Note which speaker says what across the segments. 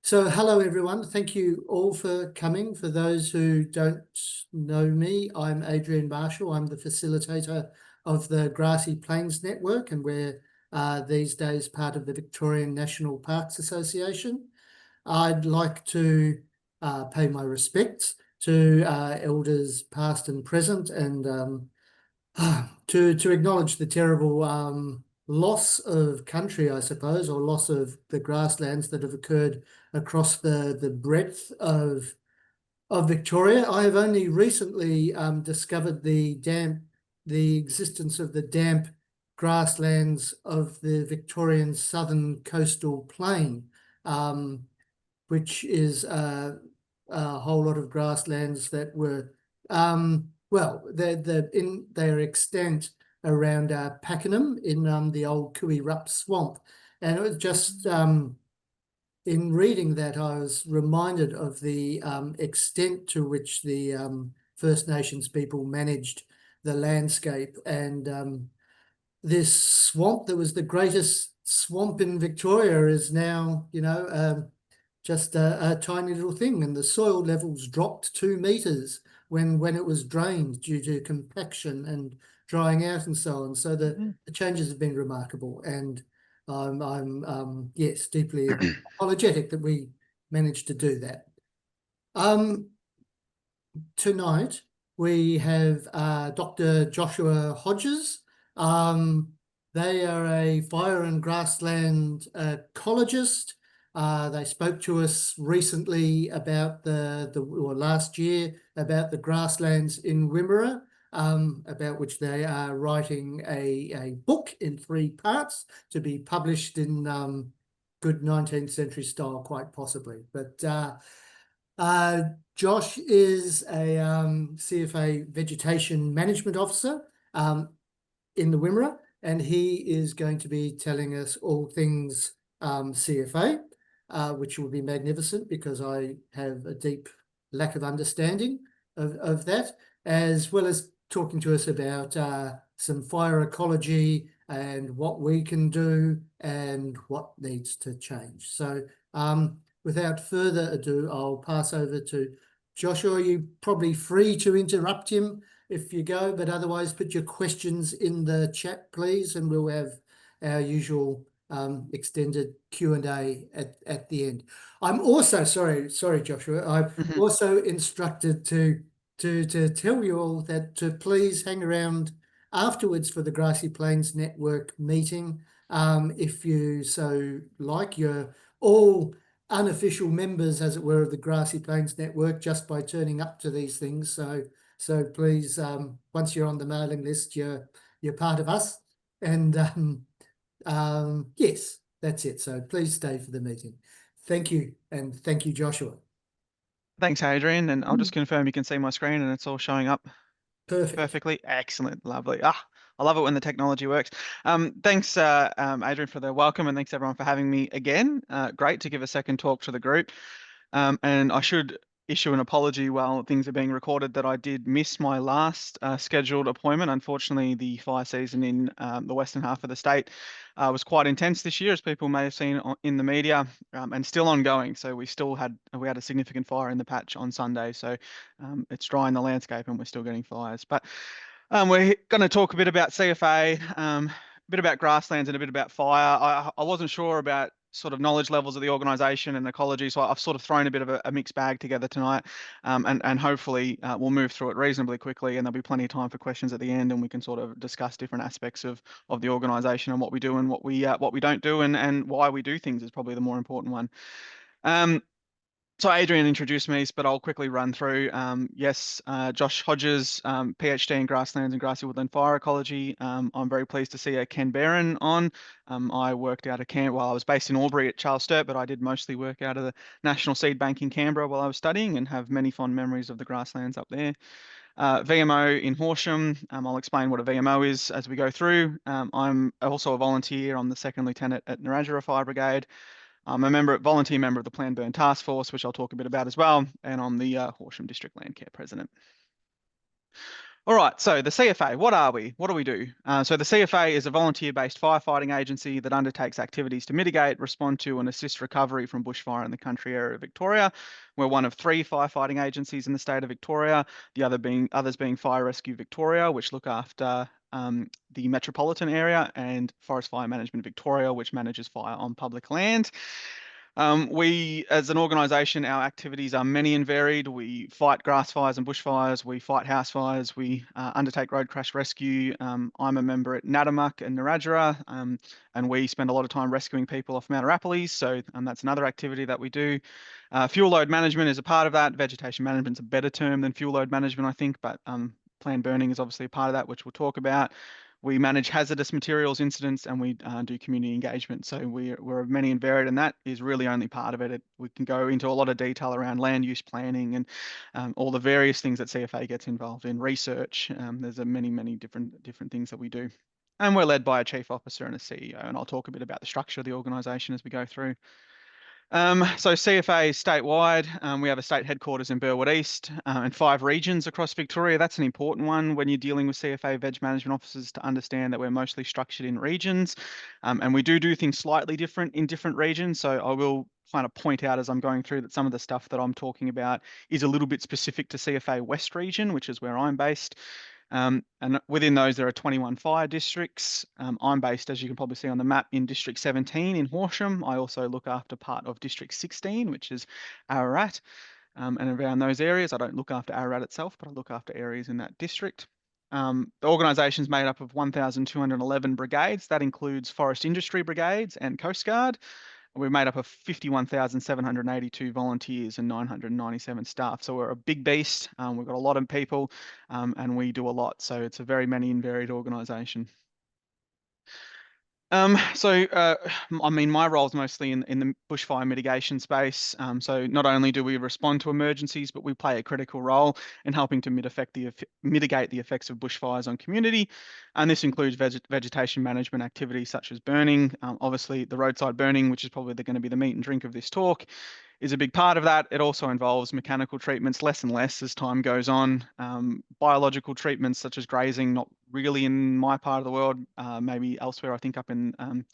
Speaker 1: So hello everyone, thank you all for coming. For those who don't know me, I'm Adrian Marshall. I'm the facilitator of the Grassy Plains Network, and we're these days part of the Victorian National Parks Association. I'd like to pay my respects to elders past and present, and to acknowledge the terrible loss of country, I suppose, or loss of the grasslands that have occurred across the breadth of Victoria. I have only recently discovered the existence of the damp grasslands of the Victorian southern coastal plain, which is a whole lot of grasslands that were well, they're extant around Pakenham in the old Cooey-Rup swamp, and it was just in reading that I was reminded of the extent to which the First Nations people managed the landscape, and this swamp that was the greatest swamp in Victoria is now, just a tiny little thing, and the soil levels dropped 2 meters when it was drained due to compaction and drying out and so on. So the changes have been remarkable, and I'm yes, deeply apologetic that we managed to do that. Tonight we have Dr. Joshua Hodges. They are a fire and grassland ecologist. They spoke to us recently about or last year about the grasslands in Wimmera, about which they are writing a book in 3 parts to be published in good 19th century style, quite possibly. But Josh is a CFA Vegetation Management Officer in the Wimmera, and he is going to be telling us all things CFA. Which will be magnificent because I have a deep lack of understanding of that, as well as talking to us about some fire ecology and what we can do and what needs to change. So without further ado, I'll pass over to Joshua. You're probably free to interrupt him if you go, but otherwise put your questions in the chat, please, and we'll have our usual extended Q&A at the end. I'm also sorry, Joshua. I'm also instructed to tell you all that to please hang around afterwards for the Grassy Plains Network meeting, if you so like. You're all unofficial members, as it were, of the Grassy Plains Network just by turning up to these things. So please, once you're on the mailing list, you're part of us, and yes, that's it. So please stay for the meeting. Thank you, and thank you, Joshua.
Speaker 2: Thanks, Adrian, and I'll just confirm you can see my screen and it's all showing up perfectly. Excellent, lovely. I love it when the technology works. Thanks, Adrian, for the welcome, and thanks everyone for having me again. Great to give a second talk to the group, and I should issue an apology while things are being recorded that I did miss my last scheduled appointment. Unfortunately, the fire season in the western half of the state was quite intense this year, as people may have seen in the media, and still ongoing. So we had a significant fire in the patch on Sunday. So it's drying the landscape and we're still getting fires. But we're going to talk a bit about CFA, a bit about grasslands and a bit about fire. I wasn't sure about sort of knowledge levels of the organisation and ecology, so I've sort of thrown a bit of a mixed bag together tonight, and hopefully we'll move through it reasonably quickly, and there'll be plenty of time for questions at the end, and we can sort of discuss different aspects of the organisation and what we do and what we don't do, and why we do things is probably the more important one. So Adrian introduced me, but I'll quickly run through. Yes, Josh Hodges, PhD in grasslands and grassy woodland fire ecology. I'm very pleased to see Ken Barron on. I worked out of Canberra. Well, I was based in Albury at Charles Sturt, but I did mostly work out of the National Seed Bank in Canberra while I was studying, and have many fond memories of the grasslands up there. VMO in Horsham. I'll explain what a VMO is as we go through. I'm also a volunteer. I'm the second lieutenant at Narrandera Fire Brigade. I'm a volunteer member of the Plan Burn Task Force, which I'll talk a bit about as well, and I'm the Horsham District Land Care President. All right, so the CFA, what are we? What do we do? So the CFA is a volunteer-based firefighting agency that undertakes activities to mitigate, respond to, and assist recovery from bushfire in the country area of Victoria. We're one of 3 firefighting agencies in the state of Victoria, others being Fire Rescue Victoria, which look after the metropolitan area, and Forest Fire Management Victoria, which manages fire on public land. We, as an organisation, our activities are many and varied. We fight grass fires and bushfires. We fight house fires. We undertake road crash rescue. I'm a member at Nadamuck and Narrabri, and we spend a lot of time rescuing people off Mount Arapiles. So that's another activity that we do. Fuel load management is a part of that. Vegetation management is a better term than fuel load management, I think, but planned burning is obviously a part of that, which we'll talk about. We manage hazardous materials incidents, and we do community engagement. So we're many and varied, and that is really only part of it. We can go into a lot of detail around land use planning and all the various things that CFA gets involved in, research. There's many different things that we do. And we're led by a chief officer and a CEO, and I'll talk a bit about the structure of the organisation as we go through. So CFA is statewide. We have a state headquarters in Burwood East and 5 regions across Victoria. That's an important one when you're dealing with CFA Veg Management Officers, to understand that we're mostly structured in regions. And we do things slightly different in different regions. So I will kind of point out as I'm going through that some of the stuff that I'm talking about is a little bit specific to CFA West region, which is where I'm based. And within those, there are 21 fire districts. I'm based, as you can probably see on the map, in District 17 in Horsham. I also look after part of District 16, which is Ararat. And around those areas, I don't look after Ararat itself, but I look after areas in that district. The organisation is made up of 1,211 brigades. That includes forest industry brigades and Coast Guard. We're made up of 51,782 volunteers and 997 staff. So we're a big beast. We've got a lot of people, and we do a lot. So it's a very many and varied organisation. I mean, my role is mostly in the bushfire mitigation space. So not only do we respond to emergencies, but we play a critical role in helping to mitigate the effects of bushfires on community. And this includes vegetation management activities such as burning. Obviously, the roadside burning, which is probably going to be the meat and drink of this talk, is a big part of that. It also involves mechanical treatments, less and less as time goes on. Biological treatments such as grazing, not really in my part of the world, maybe elsewhere, I think up in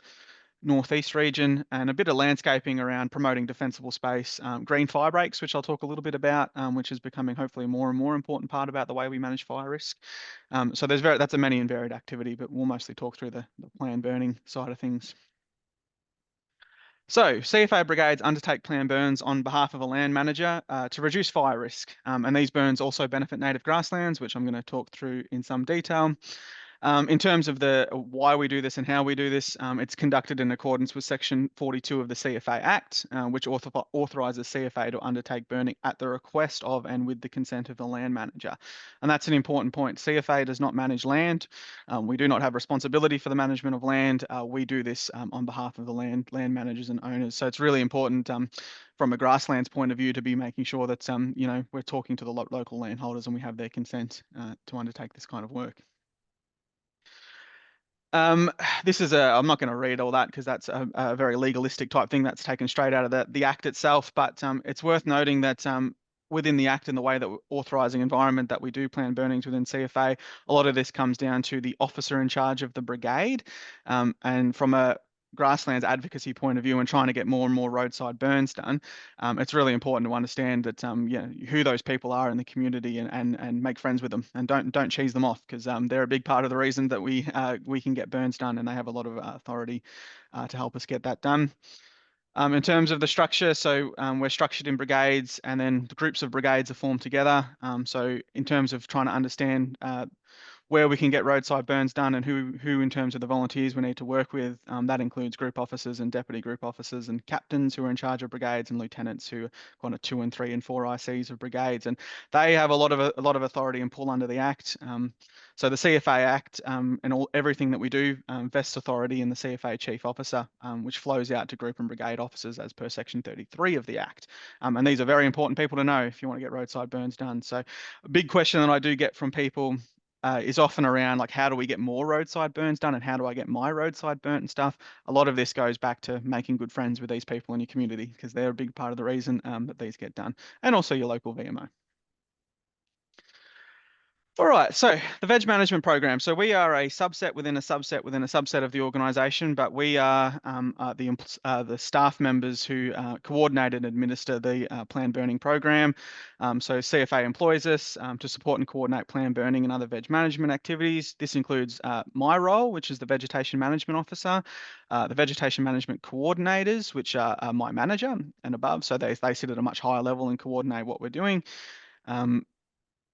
Speaker 2: northeast region, and a bit of landscaping around promoting defensible space. Green fire breaks, which I'll talk a little bit about, which is becoming hopefully a more and more important part about the way we manage fire risk. So that's a many and varied activity, but we'll mostly talk through the planned burning side of things. So CFA brigades undertake planned burns on behalf of a land manager to reduce fire risk. And these burns also benefit native grasslands, which I'm going to talk through in some detail. In terms of the why we do this and how we do this, it's conducted in accordance with Section 42 of the CFA Act, which authorises CFA to undertake burning at the request of and with the consent of the land manager. And that's an important point. CFA does not manage land. We do not have responsibility for the management of land. We do this on behalf of the land managers and owners. So it's really important from a grasslands point of view to be making sure that we're talking to the local landholders and we have their consent to undertake this kind of work. This is I'm not going to read all that because that's a very legalistic type thing that's taken straight out of the Act itself, but it's worth noting that within the Act and the way that we're authorising environment that we do plan burnings within CFA, a lot of this comes down to the officer in charge of the brigade. And from a grasslands advocacy point of view and trying to get more and more roadside burns done, it's really important to understand that who those people are in the community and make friends with them, and don't cheese them off, because they're a big part of the reason that we can get burns done, and they have a lot of authority to help us get that done. In terms of the structure, so we're structured in brigades, and then the groups of brigades are formed together. So in terms of trying to understand where we can get roadside burns done and who in terms of the volunteers we need to work with, that includes group officers and deputy group officers and captains who are in charge of brigades, and lieutenants who are kind of 2 and 3 and 4 ICs of brigades, and they have a lot of authority and pull under the Act. So the CFA Act and everything that we do vests authority in the CFA Chief Officer, which flows out to group and brigade officers as per Section 33 of the Act. And these are very important people to know if you want to get roadside burns done. So a big question that I do get from people is often around, like, how do we get more roadside burns done and how do I get my roadside burnt and stuff? A lot of this goes back to making good friends with these people in your community, because they're a big part of the reason that these get done, and also your local VMO. All right, so the Veg Management Program. So we are a subset within a subset within a subset of the organisation, but we are the staff members who coordinate and administer the planned burning program. So CFA employs us to support and coordinate planned burning and other veg management activities. This includes my role, which is the Vegetation Management Officer, the Vegetation Management Coordinators, which are my manager and above. So they sit at a much higher level and coordinate what we're doing.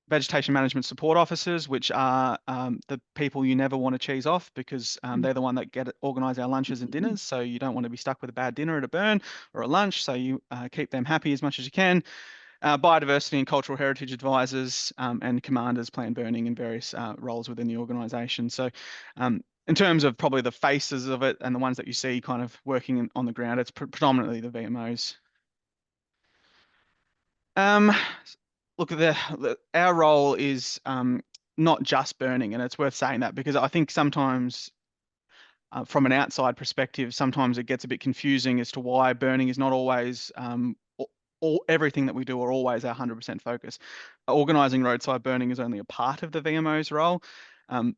Speaker 2: Vegetation management support officers, which are the people you never want to cheese off because they're the one that organise our lunches and dinners. So you don't want to be stuck with a bad dinner at a burn or a lunch. So you keep them happy as much as you can. Biodiversity and cultural heritage advisors and commanders plan burning in various roles within the organisation. So in terms of probably the faces of it and the ones that you see kind of working on the ground, it's predominantly the VMOs. Look, our role is not just burning, and it's worth saying that because I think sometimes, from an outside perspective, sometimes it gets a bit confusing as to why burning is not always everything that we do are always our 100% focus. Organising roadside burning is only a part of the VMO's role. In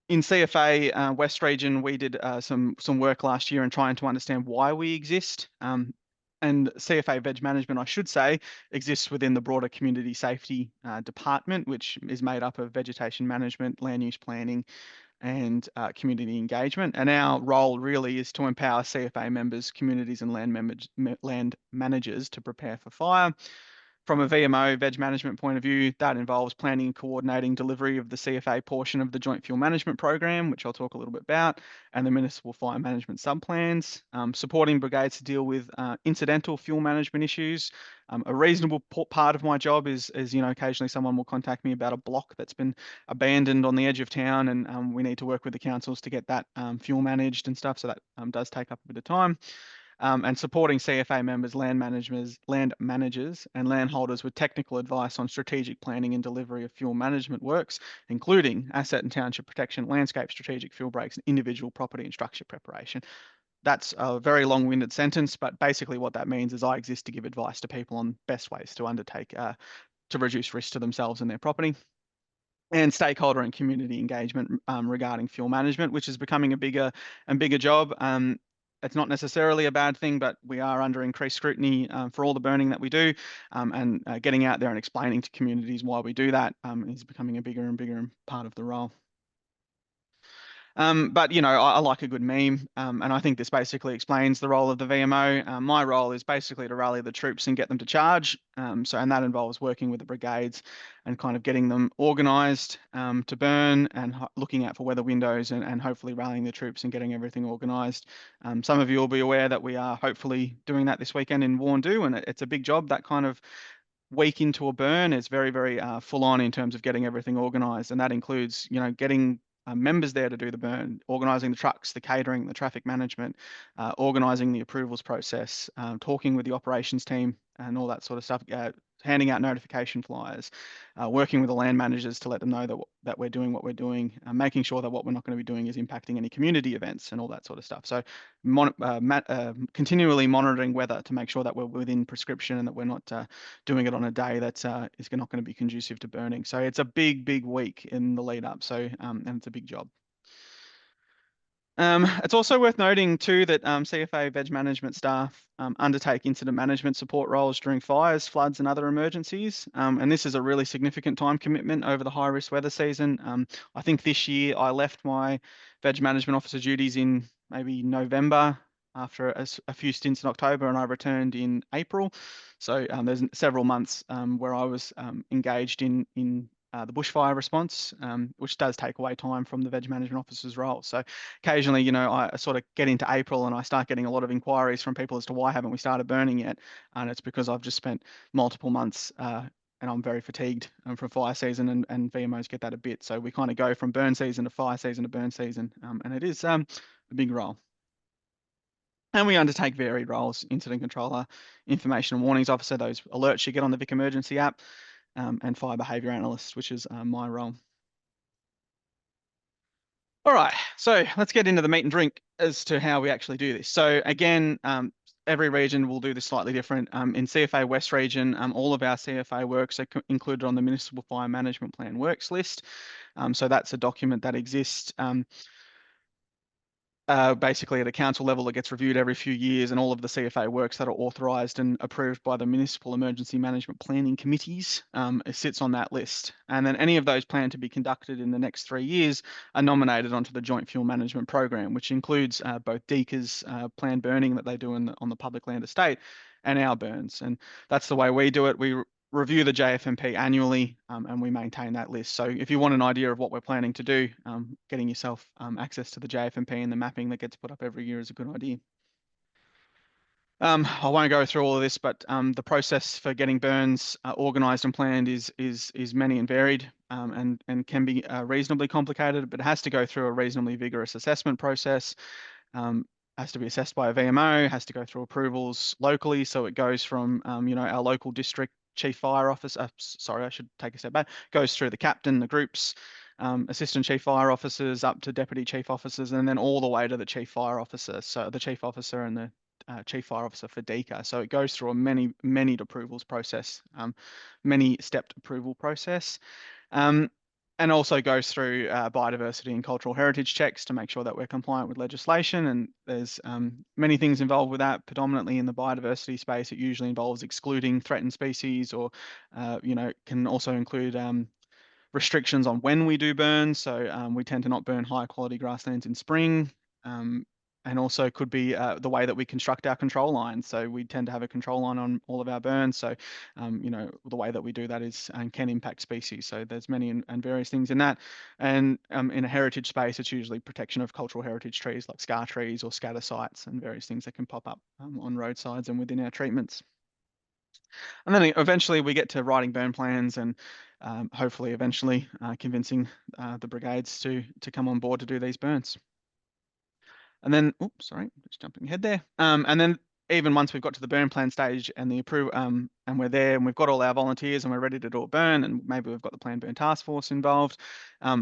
Speaker 2: CFA West Region, we did some work last year in trying to understand why we exist. And CFA Veg Management, I should say, exists within the broader community safety department, which is made up of vegetation management, land use planning, and community engagement. And our role really is to empower CFA members, communities, and land managers to prepare for fire. From a VMO, veg management point of view, that involves planning and coordinating delivery of the CFA portion of the Joint Fuel Management Program, which I'll talk a little bit about, and the municipal fire management subplans, supporting brigades to deal with incidental fuel management issues. A reasonable part of my job is, occasionally someone will contact me about a block that's been abandoned on the edge of town, and we need to work with the councils to get that fuel managed and stuff. So that does take up a bit of time. And supporting CFA members, land managers, and landholders with technical advice on strategic planning and delivery of fuel management works, including asset and township protection, landscape strategic fuel breaks, and individual property and structure preparation. That's a very long-winded sentence, but basically what that means is I exist to give advice to people on best ways to undertake to reduce risk to themselves and their property. And stakeholder and community engagement regarding fuel management, which is becoming a bigger and bigger job. It's not necessarily a bad thing, but we are under increased scrutiny for all the burning that we do, and getting out there and explaining to communities why we do that is becoming a bigger and bigger part of the role. But I like a good meme, and I think this basically explains the role of the VMO. My role is basically to rally the troops and get them to charge. And that involves working with the brigades and kind of getting them organised to burn and looking out for weather windows and hopefully rallying the troops and getting everything organised. Some of you will be aware that we are hopefully doing that this weekend in Warndoo, and it's a big job. That kind of week into a burn is very, very full on in terms of getting everything organised, and that includes, getting members there to do the burn, organising the trucks, the catering, the traffic management, organising the approvals process, talking with the operations team and all that sort of stuff, handing out notification flyers, working with the land managers to let them know that we're doing what we're doing, making sure that what we're not going to be doing is impacting any community events and all that sort of stuff. So continually monitoring weather to make sure that we're within prescription and that we're not doing it on a day that is not going to be conducive to burning. So it's a big, big week in the lead up. So and it's a big job. It's also worth noting too that CFA Veg Management staff undertake incident management support roles during fires, floods, and other emergencies. And this is a really significant time commitment over the high-risk weather season. I think this year I left my Veg Management Officer duties in maybe November after a few stints in October, and I returned in April. So there's several months where I was engaged in the bushfire response, which does take away time from the Veg Management Officer's role. So occasionally, I sort of get into April and I start getting a lot of inquiries from people as to why haven't we started burning yet? And it's because I've just spent multiple months and I'm very fatigued from fire season, and VMOs get that a bit. So we kind of go from burn season to fire season to burn season, and it is a big role. And we undertake varied roles: incident controller, information and warnings officer, those alerts you get on the Vic Emergency app, and fire behaviour analyst, which is my role. All right, so let's get into the meat and drink as to how we actually do this. So again, every region will do this slightly different. In CFA West region, all of our CFA works are included on the Municipal Fire Management Plan works list. So that's a document that exists. Basically at a council level, it gets reviewed every few years, and all of the CFA works that are authorised and approved by the Municipal Emergency Management Planning Committees, it sits on that list. And then any of those planned to be conducted in the next 3 years are nominated onto the Joint Fuel Management Program, which includes both DECA's planned burning that they do on the public land estate and our burns. And that's the way we do it. We review the JFMP annually, and we maintain that list. So if you want an idea of what we're planning to do, getting yourself access to the JFMP and the mapping that gets put up every year is a good idea. I won't go through all of this, but the process for getting burns organised and planned is many and varied, and can be reasonably complicated, but it has to go through a reasonably vigorous assessment process. Has to be assessed by a VMO, has to go through approvals locally. So it goes from our local district chief fire officer, sorry, I should take a step back, goes through the captain, the groups, assistant chief fire officers, up to deputy chief officers, and then all the way to the chief fire officer. So the chief officer and the chief fire officer for DECA. So it goes through a many approvals process, many stepped approval process. And also goes through biodiversity and cultural heritage checks to make sure that we're compliant with legislation. And there's many things involved with that. Predominantly in the biodiversity space, it usually involves excluding threatened species, or can also include restrictions on when we do burn. So we tend to not burn high quality grasslands in spring. And also could be the way that we construct our control lines. So we tend to have a control line on all of our burns. So, the way that we do that is can impact species. So there's many and various things in that. And in a heritage space, it's usually protection of cultural heritage trees like scar trees or scatter sites and various things that can pop up on roadsides and within our treatments. And then eventually we get to writing burn plans and hopefully eventually convincing the brigades to come on board to do these burns. And then, oops, sorry, just jumping ahead there. And then even once we've got to the burn plan stage and the approve, and we're there and we've got all our volunteers and we're ready to do a burn, and maybe we've got the planned burn task force involved,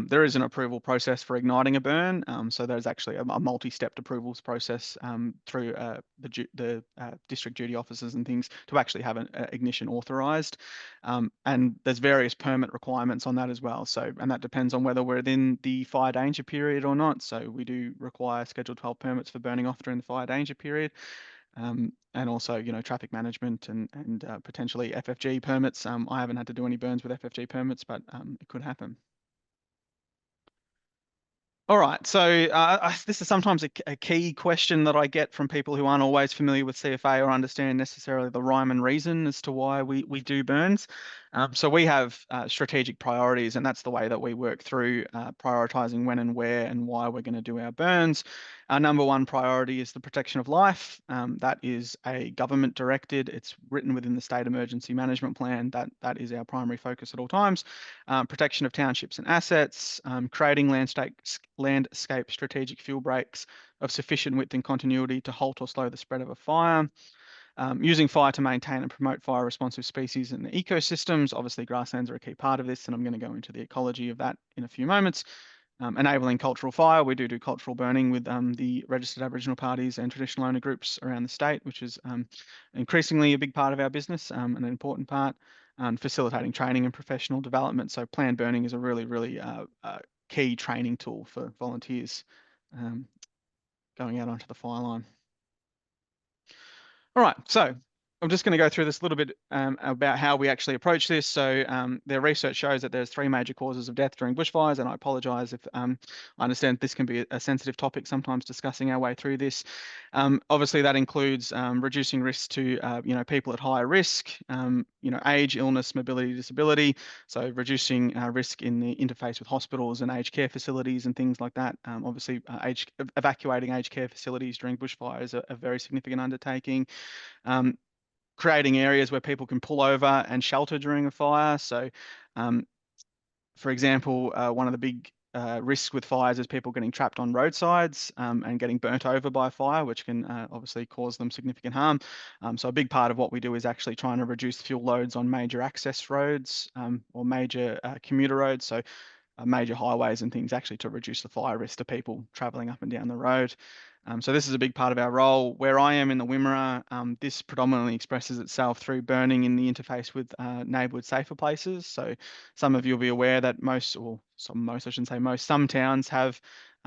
Speaker 2: there is an approval process for igniting a burn. So there's actually a multi-stepped approvals process through the district duty officers and things to actually have an ignition authorised. And there's various permit requirements on that as well. So, and that depends on whether we're within the fire danger period or not. So we do require Schedule 12 permits for burning off during the fire danger period. And also, traffic management and potentially FFG permits. I haven't had to do any burns with FFG permits, but it could happen. All right, so this is sometimes a key question that I get from people who aren't always familiar with CFA or understand necessarily the rhyme and reason as to why we do burns. So we have strategic priorities, and that's the way that we work through prioritising when and where and why we're going to do our burns. Our number one priority is the protection of life. That is a government directed. It's written within the State Emergency Management Plan. That is our primary focus at all times. Protection of townships and assets, creating landscape strategic fuel breaks of sufficient width and continuity to halt or slow the spread of a fire. Using fire to maintain and promote fire responsive species and ecosystems. Obviously, grasslands are a key part of this, and I'm going to go into the ecology of that in a few moments. Enabling cultural fire. We do cultural burning with the registered Aboriginal parties and traditional owner groups around the state, which is increasingly a big part of our business and an important part. Facilitating training and professional development. So planned burning is a really key training tool for volunteers going out onto the fire line. All right, so I'm just going to go through this a little bit about how we actually approach this. So the research shows that there's 3 major causes of death during bushfires, and I apologise if I understand this can be a sensitive topic sometimes discussing our way through this. Obviously, that includes reducing risks to people at higher risk, age, illness, mobility, disability. So reducing risk in the interface with hospitals and aged care facilities and things like that. Obviously, evacuating aged care facilities during bushfire is a very significant undertaking. Creating areas where people can pull over and shelter during a fire. So, for example, one of the big risks with fires is people getting trapped on roadsides and getting burnt over by fire, which can obviously cause them significant harm. So a big part of what we do is actually trying to reduce fuel loads on major access roads or major commuter roads. So major highways and things, actually to reduce the fire risk to people travelling up and down the road. So this is a big part of our role. Where I am in the Wimmera, this predominantly expresses itself through burning in the interface with neighbourhood safer places. So some of you will be aware that I shouldn't say most, some towns have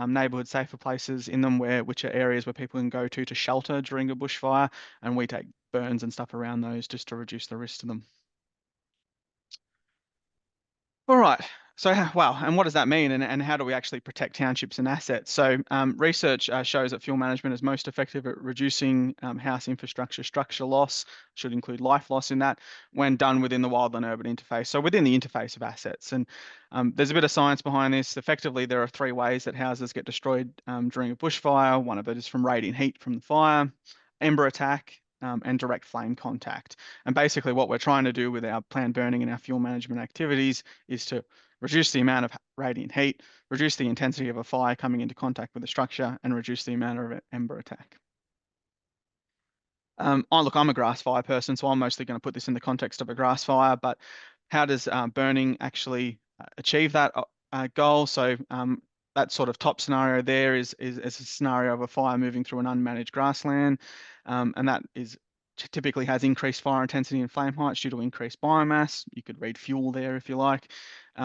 Speaker 2: neighbourhood safer places in them which are areas where people can go to shelter during a bushfire, and we take burns and stuff around those just to reduce the risk to them. All right. So, wow. And what does that mean? And how do we actually protect townships and assets? So, research shows that fuel management is most effective at reducing house infrastructure structure loss, should include life loss in that, when done within the wildland urban interface. So, within the interface of assets. And there's a bit of science behind this. Effectively, there are 3 ways that houses get destroyed during a bushfire. One of it is from radiant heat from the fire, ember attack, and direct flame contact. And basically, what we're trying to do with our planned burning and our fuel management activities is to reduce the amount of radiant heat, reduce the intensity of a fire coming into contact with the structure, and reduce the amount of ember attack. Look, I'm a grass fire person, so I'm mostly going to put this in the context of a grass fire, but how does burning actually achieve that goal? So that sort of top scenario there is a scenario of a fire moving through an unmanaged grassland, and that is typically has increased fire intensity and flame heights due to increased biomass. You could read fuel there if you like.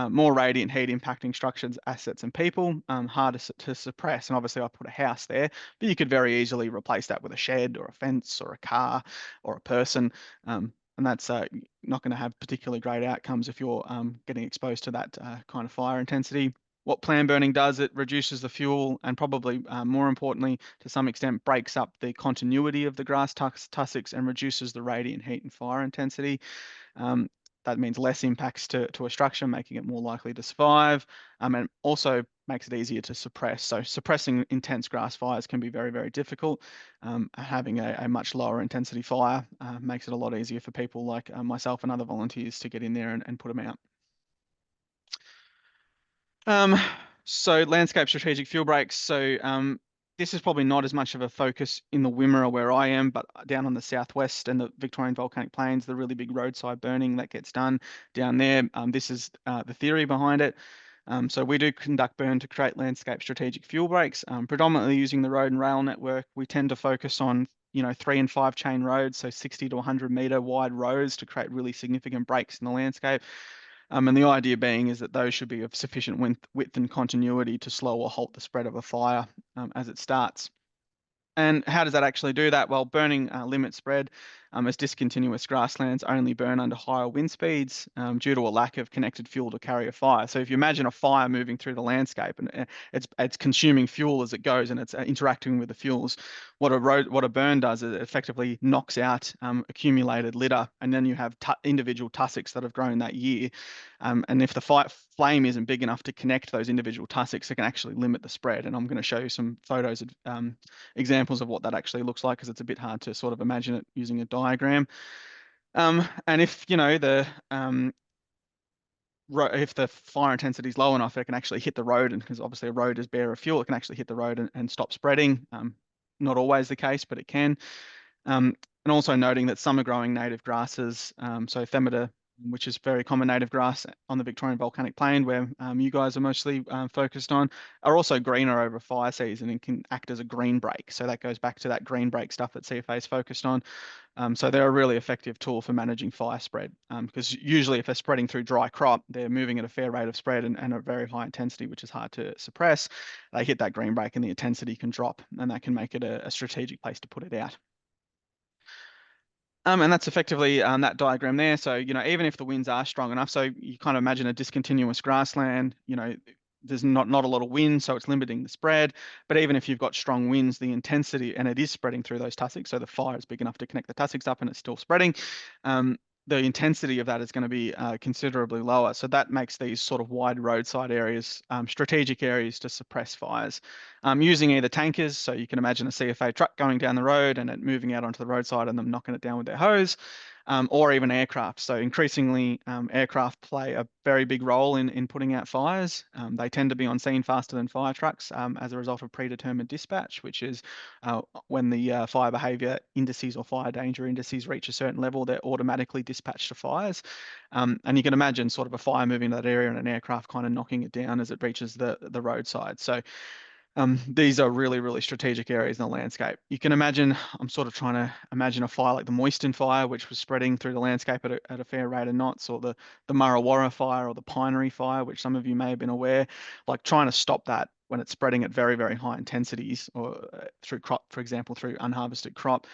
Speaker 2: More radiant heat impacting structures, assets, and people, harder to suppress. And obviously, I put a house there, but you could very easily replace that with a shed or a fence or a car or a person. And that's not going to have particularly great outcomes if you're getting exposed to that kind of fire intensity. What plan burning does, it reduces the fuel and probably more importantly, to some extent, breaks up the continuity of the grass tussocks and reduces the radiant heat and fire intensity. That means less impacts to a structure, making it more likely to survive, and also makes it easier to suppress. So suppressing intense grass fires can be very, very difficult. Having a much lower intensity fire makes it a lot easier for people like myself and other volunteers to get in there and put them out. So landscape strategic fuel breaks. So this is probably not as much of a focus in the Wimmera where I am, but down on the southwest and the Victorian volcanic plains, the really big roadside burning that gets done down there. This is the theory behind it. So we do conduct burn to create landscape strategic fuel breaks, predominantly using the road and rail network. We tend to focus on 3 and 5 chain roads, so 60 to 100 metre wide roads to create really significant breaks in the landscape. And the idea being is that those should be of sufficient width and continuity to slow or halt the spread of a fire as it starts. And how does that actually do that? Well, burning limits spread as discontinuous grasslands only burn under higher wind speeds due to a lack of connected fuel to carry a fire. So if you imagine a fire moving through the landscape and it's consuming fuel as it goes and it's interacting with the fuels, what a burn does is it effectively knocks out accumulated litter, and then you have individual tussocks that have grown that year. And if the flame isn't big enough to connect those individual tussocks, it can actually limit the spread. And I'm going to show you some photos of examples of what that actually looks like, because it's a bit hard to sort of imagine it using a diagram. And if if the fire intensity is low enough, it can actually hit the road, and because obviously a road is bare of fuel, it can actually hit the road and stop spreading. Not always the case, but it can. And also noting that some are growing native grasses, so Themata, which is very common native grass on the Victorian volcanic plain, where you guys are mostly focused on, are also greener over fire season and can act as a green break. So that goes back to that green break stuff that CFA is focused on. So they're a really effective tool for managing fire spread, because usually if they're spreading through dry crop, they're moving at a fair rate of spread and a very high intensity, which is hard to suppress. They hit that green break and the intensity can drop, and that can make it a strategic place to put it out. And that's effectively that diagram there. So, even if the winds are strong enough, so you kind of imagine a discontinuous grassland, there's not a lot of wind, so it's limiting the spread. But even if you've got strong winds, the intensity, and it is spreading through those tussocks, so the fire is big enough to connect the tussocks up and it's still spreading, the intensity of that is going to be considerably lower. So that makes these sort of wide roadside areas strategic areas to suppress fires. Using either tankers, so you can imagine a CFA truck going down the road and it moving out onto the roadside and them knocking it down with their hose, or even aircraft. So increasingly, aircraft play a very big role in putting out fires. They tend to be on scene faster than fire trucks as a result of predetermined dispatch, which is when the fire behaviour indices or fire danger indices reach a certain level, they're automatically dispatched to fires. And you can imagine sort of a fire moving to that area and an aircraft kind of knocking it down as it reaches the roadside. So These are really, really strategic areas in the landscape. You can imagine, I'm sort of trying to imagine a fire like the Moyston fire, which was spreading through the landscape at a fair rate of knots, or the Murra fire or the Pinery fire, which some of you may have been aware, like trying to stop that when it's spreading at very, very high intensities, or through crop, for example, through unharvested crop.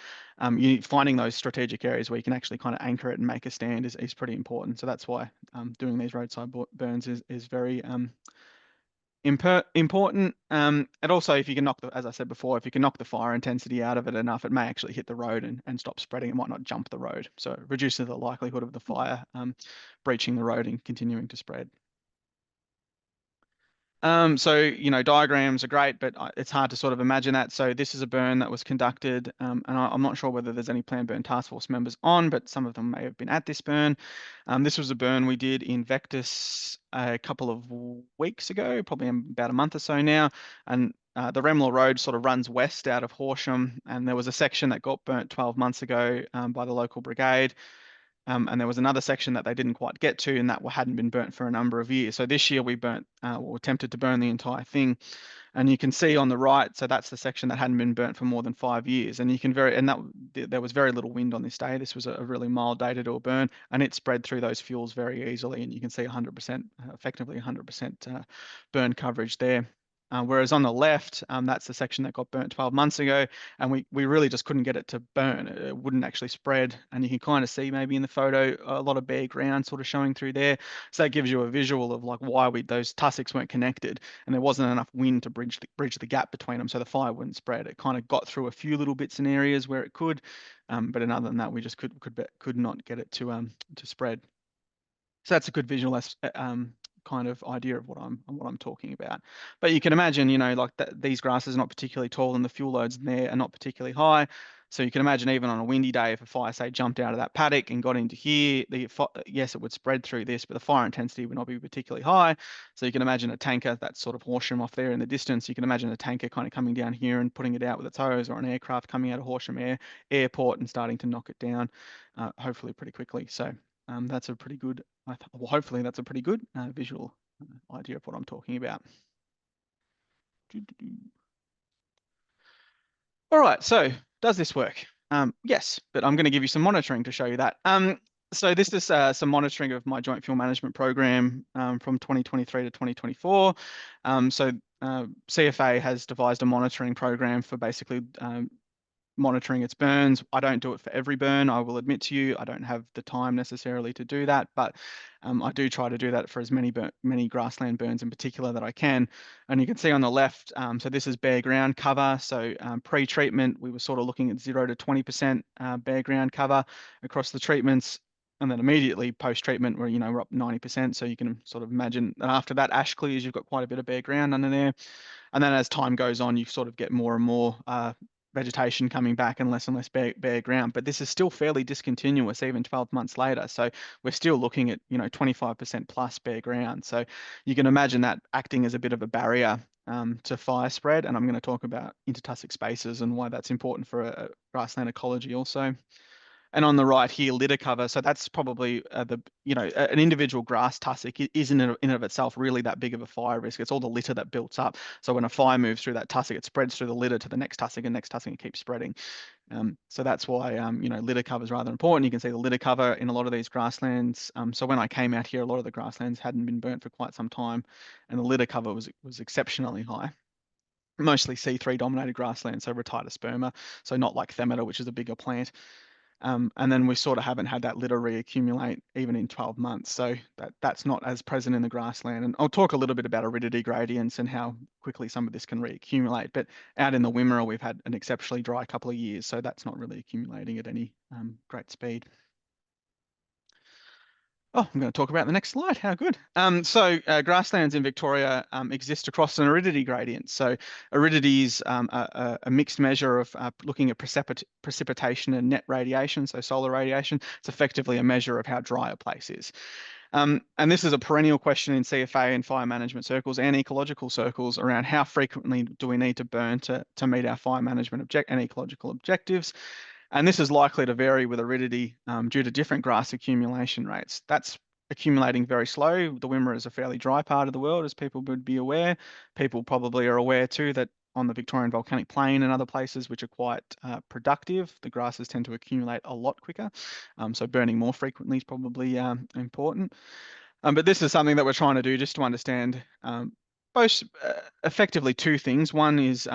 Speaker 2: You finding those strategic areas where you can actually kind of anchor it and make a stand is pretty important. So that's why doing these roadside burns is very important. And also, if you can as I said before, if you can knock the fire intensity out of it enough, it may actually hit the road and stop spreading. It might not jump the road. So it reduces the likelihood of the fire breaching the road and continuing to spread. So, diagrams are great, but it's hard to sort of imagine that. So this is a burn that was conducted, and I'm not sure whether there's any Planned Burn Task Force members on, but some of them may have been at this burn. This was a burn we did in Vectis a couple of weeks ago, probably about a month or so now. And the Remler Road sort of runs west out of Horsham, and there was a section that got burnt 12 months ago by the local brigade. And there was another section that they didn't quite get to, and that hadn't been burnt for a number of years. So this year we burnt, or attempted to burn the entire thing. And you can see on the right, so that's the section that hadn't been burnt for more than 5 years. And you can there was very little wind on this day. This was a really mild day to do a burn, and it spread through those fuels very easily. And you can see 100%, effectively 100% burn coverage there. Whereas on the left, that's the section that got burnt 12 months ago, and we really just couldn't get it to burn. It wouldn't actually spread, and you can kind of see maybe in the photo a lot of bare ground sort of showing through there. So that gives you a visual of like why those tussocks weren't connected, and there wasn't enough wind to bridge the gap between them, so the fire wouldn't spread. It kind of got through a few little bits in areas where it could, but other than that, we just could not get it to spread. So that's a good visual kind of idea of what I'm talking about. But you can imagine, like these grasses are not particularly tall and the fuel loads in there are not particularly high. So you can imagine even on a windy day, if a fire, say, jumped out of that paddock and got into here, yes, it would spread through this, but the fire intensity would not be particularly high. So you can imagine a tanker, that's sort of Horsham off there in the distance. You can imagine a tanker kind of coming down here and putting it out with its hose, or an aircraft coming out of Horsham Airport and starting to knock it down, hopefully pretty quickly. So that's a pretty good, well, hopefully that's a pretty good visual idea of what I'm talking about. All right, so does this work? Yes, but I'm going to give you some monitoring to show you that. So this is some monitoring of my joint fuel management program from 2023 to 2024. CFA has devised a monitoring program for basically monitoring its burns. I don't do it for every burn. I will admit to you, I don't have the time necessarily to do that, but I do try to do that for as many grassland burns in particular that I can. And you can see on the left, so this is bare ground cover. So pre-treatment, we were sort of looking at 0 to 20% bare ground cover across the treatments. And then immediately post-treatment, we're up 90%. So you can sort of imagine that after that ash clears, you've got quite a bit of bare ground under there. And then as time goes on, you sort of get more and more vegetation coming back and less bare ground. But this is still fairly discontinuous even 12 months later. So we're still looking at 25% plus bare ground. So you can imagine that acting as a bit of a barrier to fire spread. And I'm going to talk about intertussock spaces and why that's important for a grassland ecology also. And on the right here, litter cover. So that's probably an individual grass tussock isn't in and of itself really that big of a fire risk. It's all the litter that builds up. So when a fire moves through that tussock, it spreads through the litter to the next tussock and next tussock and keeps spreading. So that's why litter cover is rather important. You can see the litter cover in a lot of these grasslands. So when I came out here, a lot of the grasslands hadn't been burnt for quite some time, and the litter cover was exceptionally high. Mostly C3 dominated grasslands, so retardosperma, so not like Themata, which is a bigger plant. And then we sort of haven't had that litter reaccumulate even in 12 months. So that's not as present in the grassland. And I'll talk a little bit about aridity gradients and how quickly some of this can reaccumulate. But out in the Wimmera, we've had an exceptionally dry couple of years, so that's not really accumulating at any great speed. Oh, I'm going to talk about the next slide. How good. Grasslands in Victoria exist across an aridity gradient. So aridity is a mixed measure of looking at precipitation and net radiation, so solar radiation. It's effectively a measure of how dry a place is. And this is a perennial question in CFA and fire management circles and ecological circles around how frequently do we need to burn to meet our fire management and ecological objectives. And this is likely to vary with aridity due to different grass accumulation rates. That's accumulating very slow. The Wimmera is a fairly dry part of the world, as people would be aware. People probably are aware too that on the Victorian volcanic plain and other places which are quite productive, the grasses tend to accumulate a lot quicker. So burning more frequently is probably important. But this is something that we're trying to do just to understand both effectively two things. One is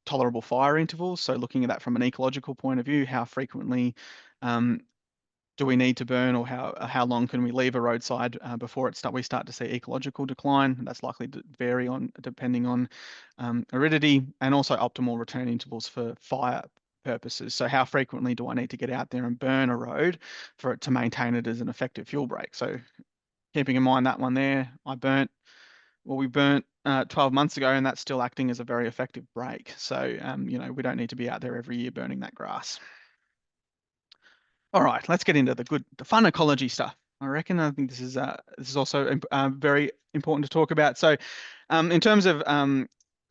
Speaker 2: tolerable fire intervals. So looking at that from an ecological point of view, how frequently do we need to burn, or how long can we leave a roadside before we start to see ecological decline? That's likely to vary depending on aridity, and also optimal return intervals for fire purposes. So how frequently do I need to get out there and burn a road for it to maintain it as an effective fuel break? So keeping in mind that one there, we burnt 12 months ago, and that's still acting as a very effective break. So we don't need to be out there every year burning that grass. All right, let's get into the fun ecology stuff. I think this is also very important to talk about. So, in terms of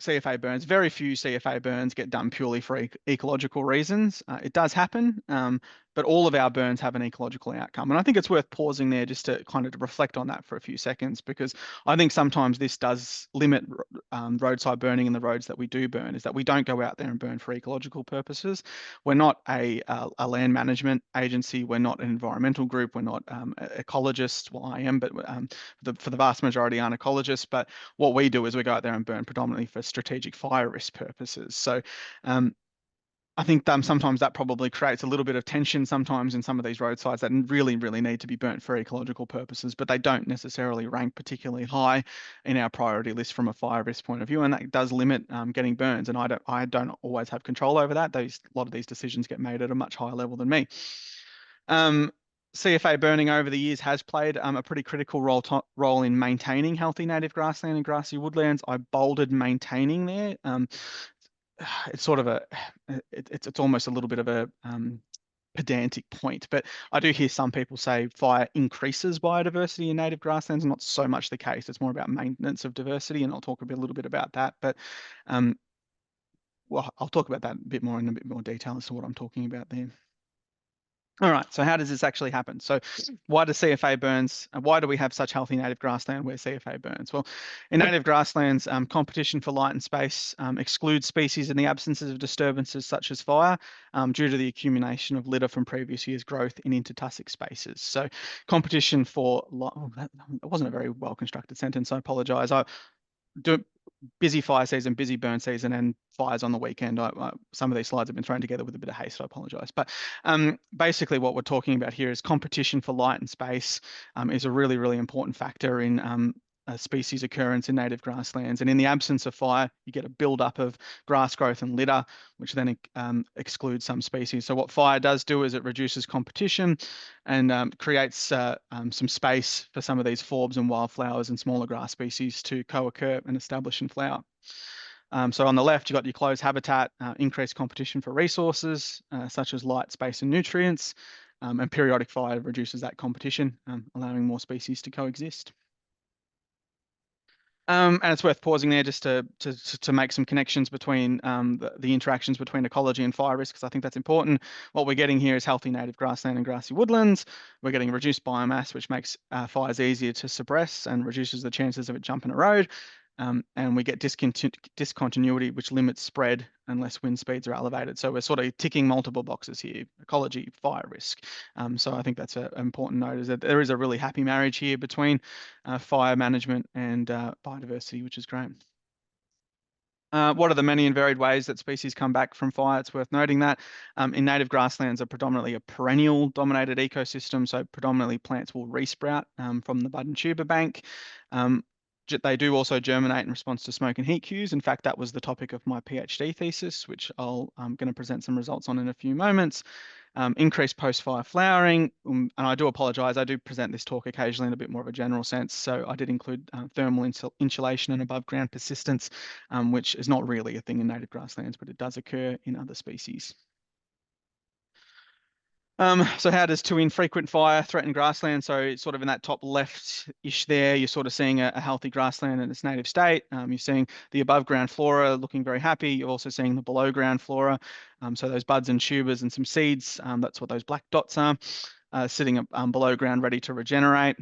Speaker 2: CFA burns, very few CFA burns get done purely for ecological reasons. It does happen, but all of our burns have an ecological outcome. And I think it's worth pausing there just to kind of reflect on that for a few seconds, because I think sometimes this does limit roadside burning in the roads that we do burn, is that we don't go out there and burn for ecological purposes. We're not a land management agency. We're not an environmental group. We're not ecologists. Well, I am, but for the vast majority aren't ecologists. But what we do is we go out there and burn predominantly for strategic fire risk purposes. So I think sometimes that probably creates a little bit of tension sometimes in some of these roadsides that really, really need to be burnt for ecological purposes, but they don't necessarily rank particularly high in our priority list from a fire risk point of view, and that does limit getting burns. And I don't always have control over that. A lot of these decisions get made at a much higher level than me. CFA burning over the years has played a pretty critical role in maintaining healthy native grassland and grassy woodlands. I bolded maintaining there. It's sort of it's almost a little bit of a pedantic point, but I do hear some people say fire increases biodiversity in native grasslands. Not so much the case. It's more about maintenance of diversity, and I'll talk a little bit about that. But well, I'll talk about that a bit more in a bit more detail as to what I'm talking about there. All right, so how does this actually happen? So why do CFA burns, why do we have such healthy native grassland where CFA burns? Well, in native grasslands, competition for light and space excludes species in the absences of disturbances such as fire due to the accumulation of litter from previous year's growth in intertussock spaces. So competition for, that wasn't a very well constructed sentence, I apologize. Busy fire season, busy burn season, and fires on the weekend. Some of these slides have been thrown together with a bit of haste. I apologise. But basically what we're talking about here is competition for light and space is a really, really important factor in species occurrence in native grasslands. And in the absence of fire, you get a build-up of grass growth and litter, which then excludes some species. So what fire does do is it reduces competition and creates some space for some of these forbs and wildflowers and smaller grass species to co-occur and establish and flower. So on the left, you've got your closed habitat, increased competition for resources, such as light, space, and nutrients, and periodic fire reduces that competition, allowing more species to coexist. And it's worth pausing there just to make some connections between the interactions between ecology and fire risk, because I think that's important. What we're getting here is healthy native grassland and grassy woodlands. We're getting reduced biomass, which makes fires easier to suppress and reduces the chances of it jumping a road. And we get discontinuity, which limits spread unless wind speeds are elevated. So we're sort of ticking multiple boxes here: ecology, fire risk. So I think that's an important note, is that there is a really happy marriage here between fire management and biodiversity, which is great. What are the many and varied ways that species come back from fire? It's worth noting that in native grasslands are predominantly a perennial dominated ecosystem, so predominantly plants will resprout from the bud and tuber bank. They do also germinate in response to smoke and heat cues. In fact, that was the topic of my PhD thesis, which I'm going to present some results on in a few moments. Increased post-fire flowering, and I do apologise, I do present this talk occasionally in a bit more of a general sense, so I did include thermal insulation and above ground persistence, which is not really a thing in native grasslands, but it does occur in other species. So how does too infrequent fire threaten grassland? So it's sort of in that top left-ish there, you're sort of seeing a healthy grassland in its native state. You're seeing the above ground flora looking very happy. You're also seeing the below ground flora. So those buds and tubers and some seeds, that's what those black dots are, sitting below ground ready to regenerate.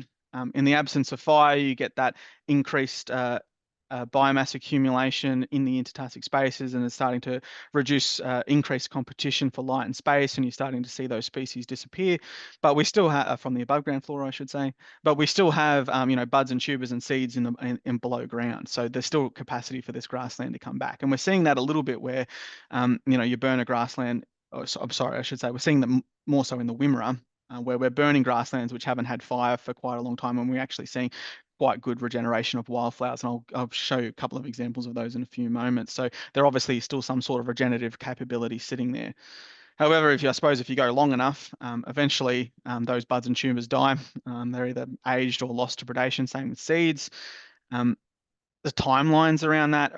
Speaker 2: In the absence of fire, you get that increased biomass accumulation in the intertarsic spaces, and it's starting to reduce increased competition for light and space, and you're starting to see those species disappear. But we still have from the above ground flora, I should say. But we still have buds and tubers and seeds in below ground. So there's still capacity for this grassland to come back, and we're seeing that a little bit where you burn a grassland. I'm sorry, I should say we're seeing that more so in the Wimmera, where we're burning grasslands which haven't had fire for quite a long time, and we're actually seeing quite good regeneration of wildflowers, and I'll show you a couple of examples of those in a few moments. So there obviously still some sort of regenerative capability sitting there. However, I suppose if you go long enough, eventually those buds and tumors die. They're either aged or lost to predation. Same with seeds. The timelines around that,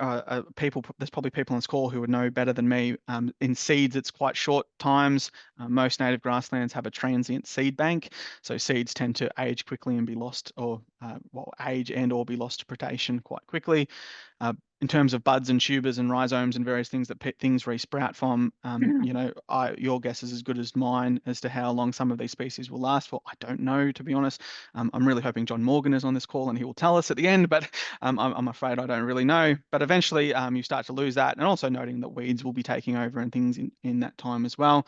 Speaker 2: there's probably people on this call who would know better than me. In seeds, it's quite short times. Most native grasslands have a transient seed bank, so seeds tend to age quickly and be lost, or age and or be lost to predation quite quickly. In terms of buds and tubers and rhizomes and various things that things resprout from, your guess is as good as mine as to how long some of these species will last for. I don't know, to be honest. I'm really hoping John Morgan is on this call and he will tell us at the end, but I'm afraid I don't really know. But eventually you start to lose that, and also noting that weeds will be taking over and things in that time as well.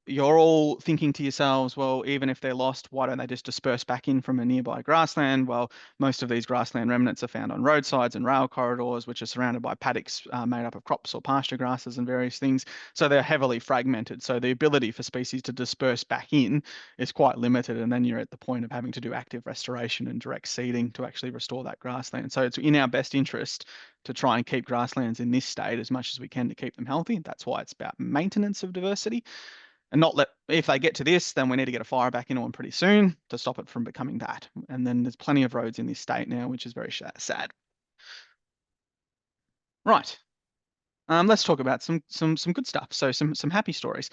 Speaker 2: You're all thinking to yourselves, well, even if they're lost, why don't they just disperse back in from a nearby grassland? Well, most of these grassland remnants are found on roadsides and rail corridors, which are surrounded by paddocks made up of crops or pasture grasses and various things. So they're heavily fragmented. So the ability for species to disperse back in is quite limited. And then you're at the point of having to do active restoration and direct seeding to actually restore that grassland. So it's in our best interest to try and keep grasslands in this state as much as we can to keep them healthy. That's why it's about maintenance of diversity. And if they get to this, then we need to get a fire back into them pretty soon to stop it from becoming that. And then there's plenty of roads in this state now, which is very sad. Right. Let's talk about some good stuff. So some happy stories.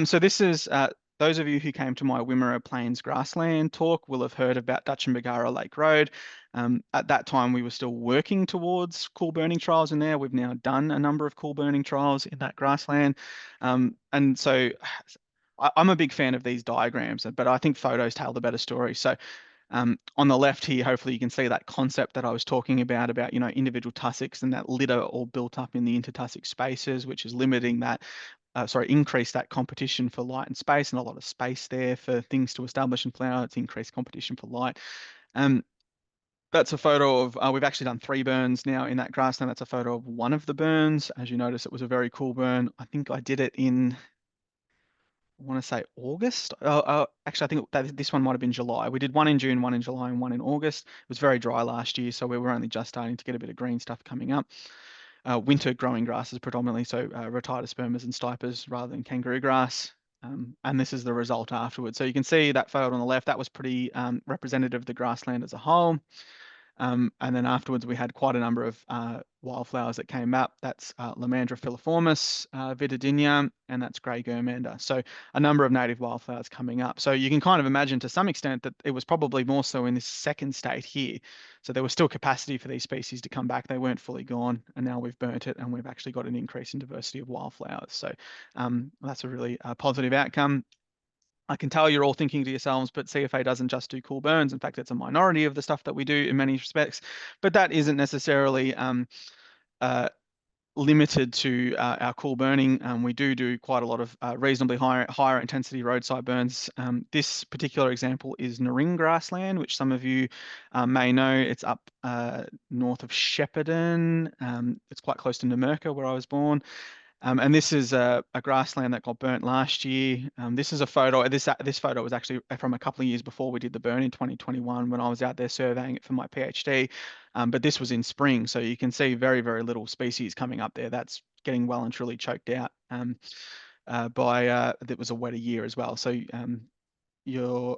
Speaker 2: So this is those of you who came to my Wimmera Plains Grassland talk will have heard about Dutch and Bargara Lake Road. At that time, we were still working towards cool burning trials in there. We've now done a number of cool burning trials in that grassland. And so I'm a big fan of these diagrams, but I think photos tell the better story. So on the left here, hopefully you can see that concept that I was talking about individual tussocks and that litter all built up in the intertussock spaces, which is limiting that, increase that competition for light and space, and a lot of space there for things to establish and flower. It's increased competition for light. That's a photo of, we've actually done 3 burns now in that grassland. That's a photo of one of the burns. As you notice, it was a very cool burn. I think I did it in, I want to say August. Actually, I think this one might have been July. We did one in June, one in July, and one in August. It was very dry last year, so we were only just starting to get a bit of green stuff coming up. Winter growing grasses predominantly, so rotidospermas and stipers rather than kangaroo grass. And this is the result afterwards. So you can see that photo on the left, that was pretty representative of the grassland as a whole. And then afterwards, we had quite a number of wildflowers that came up. That's Lomandra filiformis, Vitidinia, and that's grey germander. So a number of native wildflowers coming up. So you can kind of imagine to some extent that it was probably more so in this second state here. So there was still capacity for these species to come back. They weren't fully gone, and now we've burnt it, and we've actually got an increase in diversity of wildflowers. So that's a really positive outcome. I can tell you're all thinking to yourselves, but CFA doesn't just do cool burns. In fact, it's a minority of the stuff that we do in many respects, but that isn't necessarily limited to our cool burning. We do quite a lot of reasonably higher intensity roadside burns. This particular example is Naring grassland, which some of you may know. It's up north of Shepparton. It's quite close to Numurkah, where I was born. And this is a grassland that got burnt last year. This is a photo. This photo was actually from a couple of years before we did the burn in 2021 when I was out there surveying it for my PhD. But this was in spring, so you can see very, very little species coming up there. That's getting well and truly choked out it was a wetter year as well. So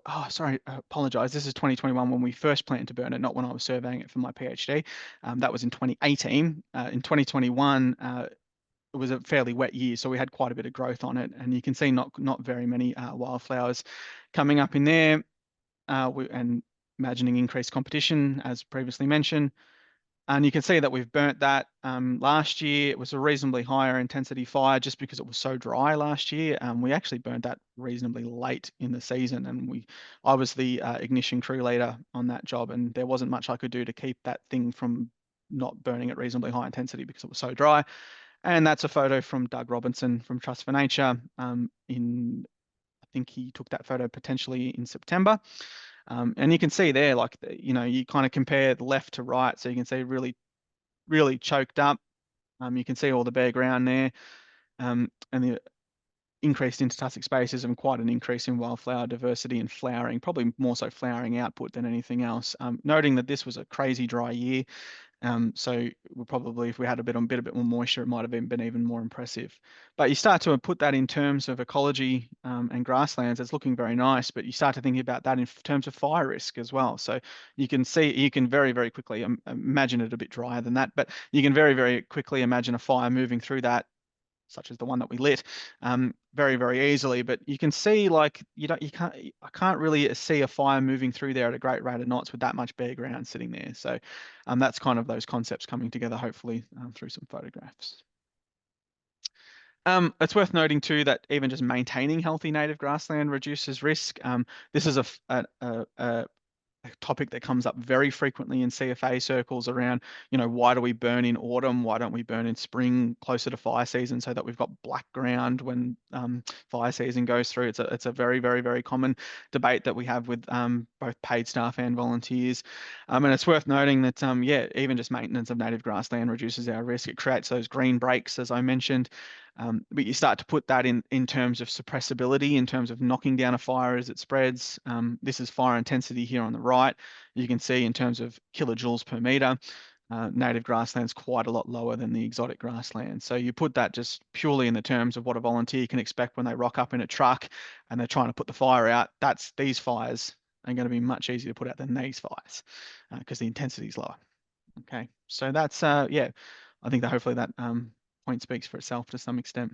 Speaker 2: I apologize. This is 2021 when we first planned to burn it, not when I was surveying it for my PhD. That was in 2018. In 2021, it was a fairly wet year, so we had quite a bit of growth on it, and you can see not very many wildflowers coming up in there, and imagining increased competition as previously mentioned. And you can see that we've burnt that. Last year, it was a reasonably higher intensity fire just because it was so dry last year. We actually burnt that reasonably late in the season, and I was the ignition crew leader on that job, and there wasn't much I could do to keep that thing from not burning at reasonably high intensity because it was so dry. And that's a photo from Doug Robinson from Trust for Nature. I think he took that photo potentially in September. And you can see there, like, you kind of compare the left to right. So you can see really, really choked up. You can see all the bare ground there. And the increased intertussock spaces and quite an increase in wildflower diversity and flowering, probably more so flowering output than anything else. Noting that this was a crazy dry year. So we probably, if we had a bit more moisture, it might have been even more impressive. But you start to put that in terms of ecology and grasslands, it's looking very nice, but you start to think about that in terms of fire risk as well. So you can very, very quickly imagine it a bit drier than that, but you can very, very quickly imagine a fire moving through that, such as the one that we lit, very, very easily. But you can see, like, I can't really see a fire moving through there at a great rate of knots with that much bare ground sitting there. So that's kind of those concepts coming together, hopefully, through some photographs. It's worth noting too that even just maintaining healthy native grassland reduces risk. This is a topic that comes up very frequently in CFA circles around, why do we burn in autumn? Why don't we burn in spring closer to fire season so that we've got black ground when fire season goes through? It's a very, very, very common debate that we have with both paid staff and volunteers. And it's worth noting that, even just maintenance of native grassland reduces our risk. It creates those green breaks, as I mentioned. But you start to put that in terms of suppressibility, in terms of knocking down a fire as it spreads. This is fire intensity here on the right. You can see in terms of kilojoules per meter, native grasslands quite a lot lower than the exotic grasslands. So you put that just purely in the terms of what a volunteer can expect when they rock up in a truck and they're trying to put the fire out. These fires are going to be much easier to put out than these fires because the intensity is lower. Okay, so that's I think that hopefully that point speaks for itself to some extent.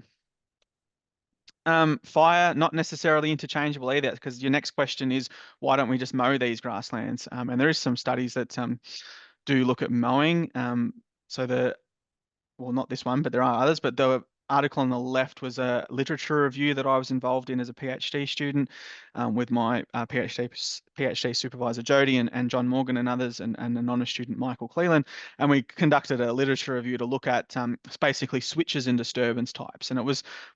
Speaker 2: Fire, not necessarily interchangeable either, because your next question is, why don't we just mow these grasslands? And there is some studies that do look at mowing. Well, not this one, but there are others. But the article on the left was a literature review that I was involved in as a PhD student with my PhD supervisor Jody and John Morgan and others, and an honours student Michael Cleland. And we conducted a literature review to look at basically switches in disturbance types. And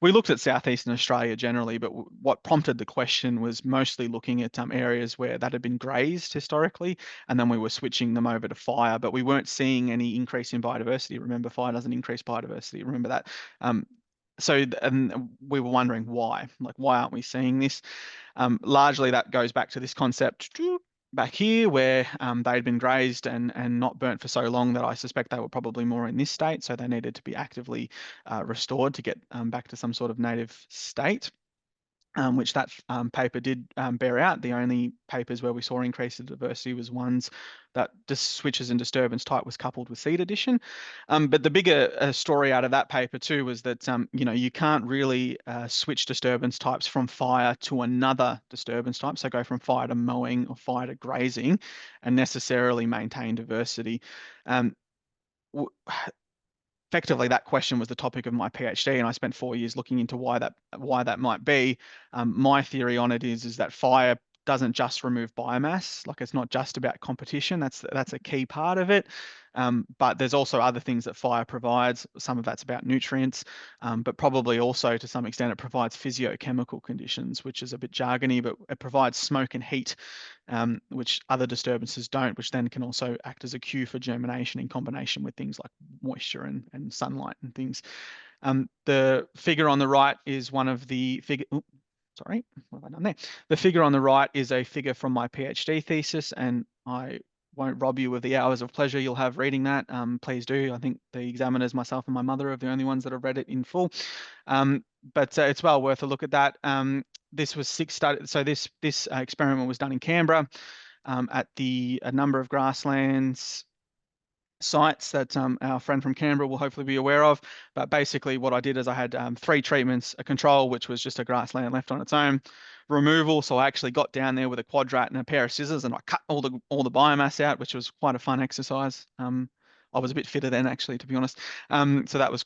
Speaker 2: we looked at southeastern Australia generally, but what prompted the question was mostly looking at areas where that had been grazed historically, and then we were switching them over to fire, but we weren't seeing any increase in biodiversity. Remember, fire doesn't increase biodiversity. Remember that. And we were wondering why. Like, why aren't we seeing this? Largely that goes back to this concept back here where they had been grazed and not burnt for so long that I suspect they were probably more in this state, so they needed to be actively restored to get back to some sort of native state. Which that paper did bear out. The only papers where we saw increase in diversity was ones that just switches in disturbance type was coupled with seed addition. But the bigger story out of that paper too was that you can't really switch disturbance types from fire to another disturbance type. So go from fire to mowing or fire to grazing and necessarily maintain diversity. Effectively, that question was the topic of my PhD, and I spent 4 years looking into why that might be. My theory on it is that fire doesn't just remove biomass. Like, it's not just about competition. That's a key part of it. But there's also other things that fire provides. Some of that's about nutrients, but probably also to some extent it provides physiochemical conditions, which is a bit jargony, but it provides smoke and heat, which other disturbances don't, which then can also act as a cue for germination in combination with things like moisture and sunlight and things. The figure on the right is one of the sorry, what have I done there? The figure on the right is a figure from my PhD thesis, and I won't rob you of the hours of pleasure you'll have reading that. Please do. I think the examiners, myself and my mother, are the only ones that have read it in full. But it's well worth a look at that. This was 6 studies. So this experiment was done in Canberra at a number of grasslands sites that our friend from Canberra will hopefully be aware of. But basically what I did is I had 3 treatments: a control, which was just a grassland left on its own; removal, so I actually got down there with a quadrat and a pair of scissors and I cut all the biomass out, which was quite a fun exercise. I was a bit fitter then, actually, to be honest. So that was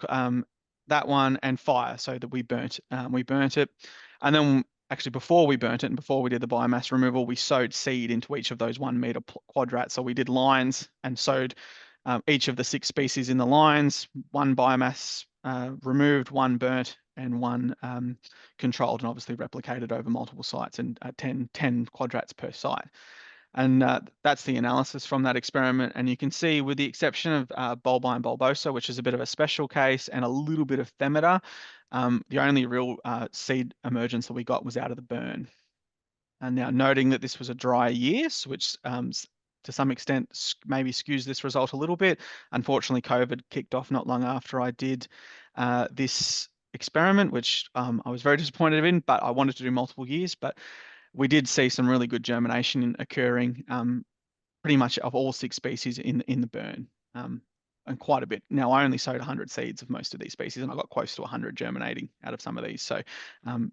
Speaker 2: that one, and fire, so that we burnt it. And then actually before we burnt it and before we did the biomass removal, we sowed seed into each of those 1 meter quadrats. So we did lines and sowed each of the 6 species in the lines, 1 biomass removed, 1 burnt, and 1 controlled, and obviously replicated over multiple sites, and 10 quadrats per site. And that's the analysis from that experiment. And you can see, with the exception of bulbine bulbosa, which is a bit of a special case, and a little bit of Themata, the only real seed emergence that we got was out of the burn. And now, noting that this was a dry year, which to some extent maybe skews this result a little bit. Unfortunately, COVID kicked off not long after I did this experiment, which I was very disappointed in, but I wanted to do multiple years. But we did see some really good germination occurring pretty much of all 6 species in the burn, and quite a bit. Now, I only sowed 100 seeds of most of these species, and I got close to 100 germinating out of some of these. So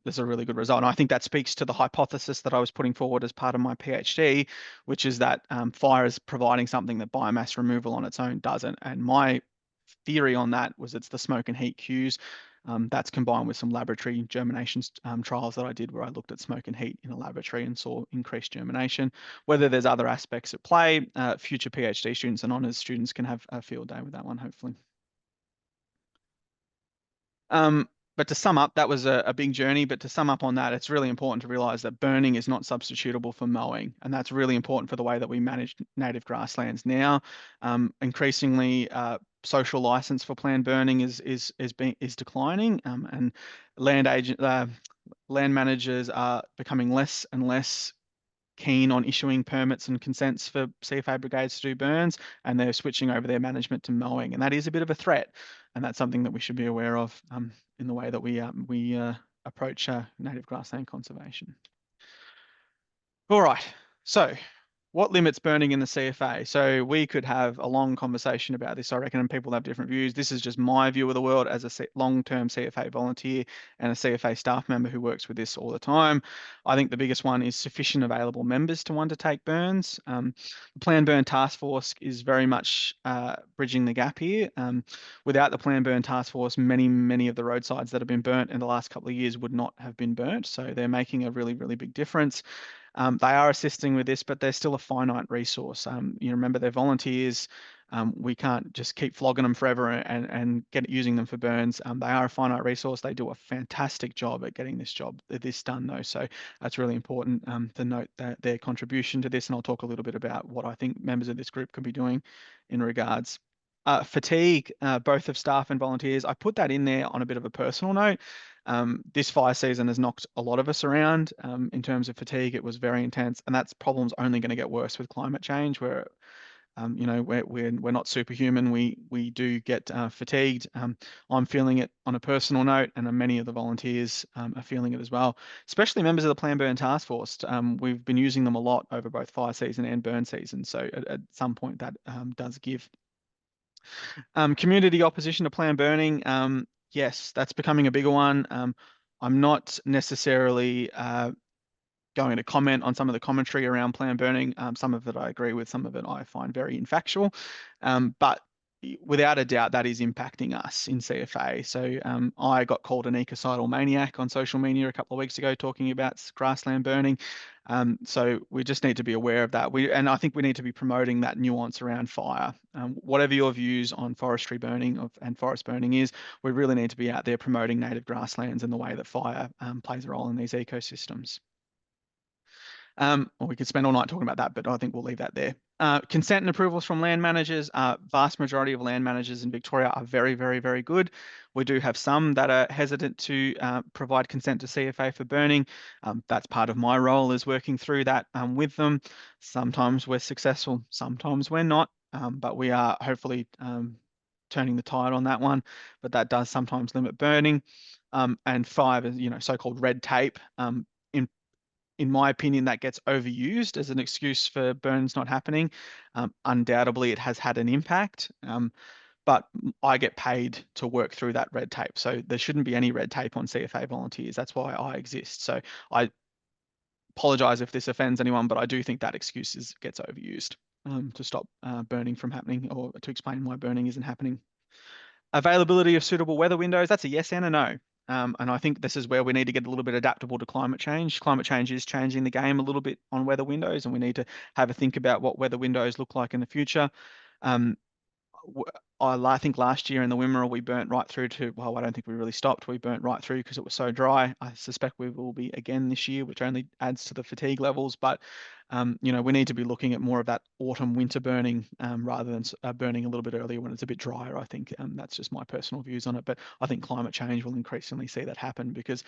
Speaker 2: there's a really good result. And I think that speaks to the hypothesis that I was putting forward as part of my PhD, which is that fire is providing something that biomass removal on its own doesn't. And my theory on that was it's the smoke and heat cues. That's combined with some laboratory germination trials that I did, where I looked at smoke and heat in a laboratory and saw increased germination. Whether there's other aspects at play, future PhD students and honours students can have a field day with that one, hopefully. But to sum up, that was a big journey. But to sum up on that, it's really important to realise that burning is not substitutable for mowing, and that's really important for the way that we manage native grasslands now. Increasingly, social license for planned burning is declining, and land managers are becoming less and less keen on issuing permits and consents for CFA brigades to do burns, and they're switching over their management to mowing, and that is a bit of a threat, and that's something that we should be aware of in the way that we approach native grassland conservation. All right, so what limits burning in the CFA? So we could have a long conversation about this, I reckon, and people have different views. This is just my view of the world as a long-term CFA volunteer and a CFA staff member who works with this all the time. I think the biggest one is sufficient available members to undertake burns. The Plan Burn Task Force is very much bridging the gap here. Without the Plan Burn Task Force, many of the roadsides that have been burnt in the last couple of years would not have been burnt. So they're making a really, really big difference. They are assisting with this, but they're still a finite resource. You remember, they're volunteers. We can't just keep flogging them forever and using them for burns. They are a finite resource. They do a fantastic job at getting this done, though. So that's really important to note that their contribution to this. And I'll talk a little bit about what I think members of this group could be doing in regards. Fatigue, both of staff and volunteers. I put that in there on a bit of a personal note. This fire season has knocked a lot of us around in terms of fatigue. It was very intense, and that's problem's only going to get worse with climate change, where we're not superhuman. We do get fatigued. I'm feeling it on a personal note, and many of the volunteers are feeling it as well, especially members of the Plan Burn Task Force. We've been using them a lot over both fire season and burn season, so at some point that does give. Community opposition to plan burning. Yes, that's becoming a bigger one. I'm not necessarily going to comment on some of the commentary around plan burning. Some of it I agree with, some of it I find very infactual. But without a doubt, that is impacting us in CFA. So I got called an ecocidal maniac on social media a couple of weeks ago talking about grassland burning. So we just need to be aware of that. And I think we need to be promoting that nuance around fire. Whatever your views on forestry burning and forest burning is, we really need to be out there promoting native grasslands and the way that fire plays a role in these ecosystems. Well, we could spend all night talking about that, but I think we'll leave that there. Consent and approvals from land managers. Vast majority of land managers in Victoria are very, very, very good. We do have some that are hesitant to provide consent to CFA for burning. That's part of my role, is working through that with them. Sometimes we're successful, sometimes we're not, but we are hopefully turning the tide on that one. But that does sometimes limit burning. And 5 is, so-called red tape. In my opinion, that gets overused as an excuse for burns not happening. Undoubtedly, it has had an impact, but I get paid to work through that red tape. So there shouldn't be any red tape on CFA volunteers. That's why I exist. So I apologise if this offends anyone, but I do think that excuse gets overused. to stop burning from happening, or to explain why burning isn't happening. Availability of suitable weather windows, that's a yes and a no. And I think this is where we need to get a little bit adaptable to climate change. Climate change is changing the game a little bit on weather windows, and we need to have a think about what weather windows look like in the future. Um, I think last year in the Wimmera we burnt right through to, well, I don't think we really stopped. We burnt right through because it was so dry. I suspect we will be again this year, which only adds to the fatigue levels. But we need to be looking at more of that autumn winter burning rather than burning a little bit earlier when it's a bit drier. I think that's just my personal views on it. But I think climate change will increasingly see that happen, because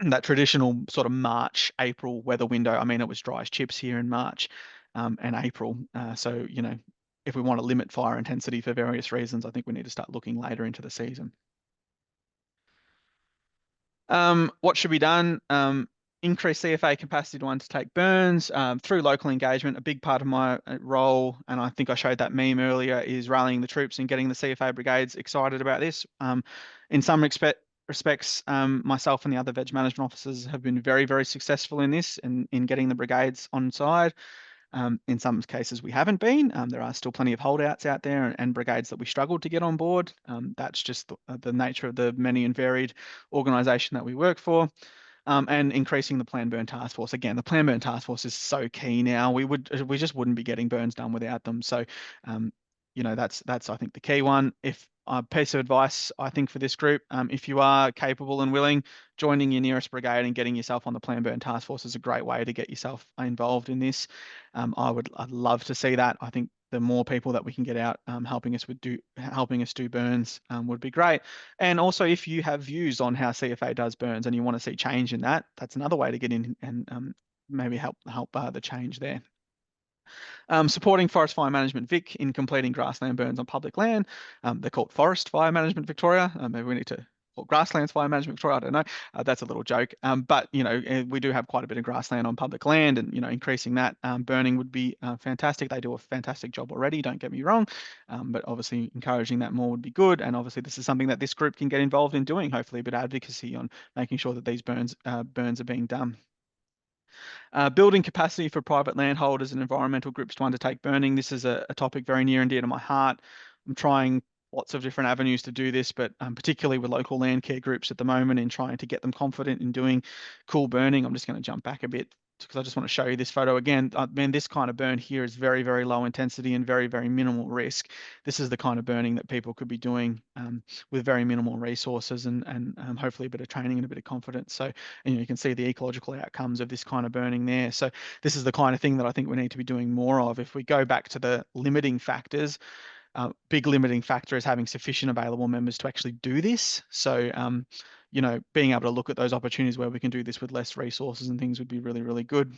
Speaker 2: that traditional sort of March, April weather window, I mean, it was dry as chips here in March and April. So if we want to limit fire intensity for various reasons, I think we need to start looking later into the season. What should be done? Increase CFA capacity to undertake burns through local engagement. A big part of my role, and I think I showed that meme earlier, is rallying the troops and getting the CFA brigades excited about this. In some respects, myself and the other veg management officers have been very, very successful in this, in getting the brigades on side. In some cases, we haven't been. There are still plenty of holdouts out there, and brigades that we struggled to get on board. That's just the nature of the many and varied organisation that we work for. And increasing the planned burn task force. Again, the planned burn task force is so key now. We just wouldn't be getting burns done without them. So, that's I think the key one. If a piece of advice I think for this group, if you are capable and willing, joining your nearest brigade and getting yourself on the planned burn task force is a great way to get yourself involved in this. I'd love to see that. I think the more people that we can get out helping us do burns would be great. And also, if you have views on how CFA does burns and you want to see change in that, that's another way to get in and maybe help the change there. Supporting Forest Fire Management Vic in completing grassland burns on public land. They're called Forest Fire Management Victoria. Maybe we need to, or Grasslands Fire Management Victoria, I don't know. That's a little joke. But, we do have quite a bit of grassland on public land, and, increasing that burning would be fantastic. They do a fantastic job already, don't get me wrong. But obviously encouraging that more would be good. And obviously this is something that this group can get involved in doing, hopefully a bit of advocacy on making sure that these burns are being done. Building capacity for private landholders and environmental groups to undertake burning. This is a topic very near and dear to my heart. I'm trying lots of different avenues to do this, but particularly with local land care groups at the moment, in trying to get them confident in doing cool burning. I'm just going to jump back a bit because I just want to show you this photo again. This kind of burn here is very, very low intensity and very, very minimal risk. This is the kind of burning that people could be doing with very minimal resources and hopefully a bit of training and a bit of confidence. So, you can see the ecological outcomes of this kind of burning there. So this is the kind of thing that I think we need to be doing more of. If we go back to the limiting factors, big limiting factor is having sufficient available members to actually do this. So, being able to look at those opportunities where we can do this with less resources and things would be really, really good.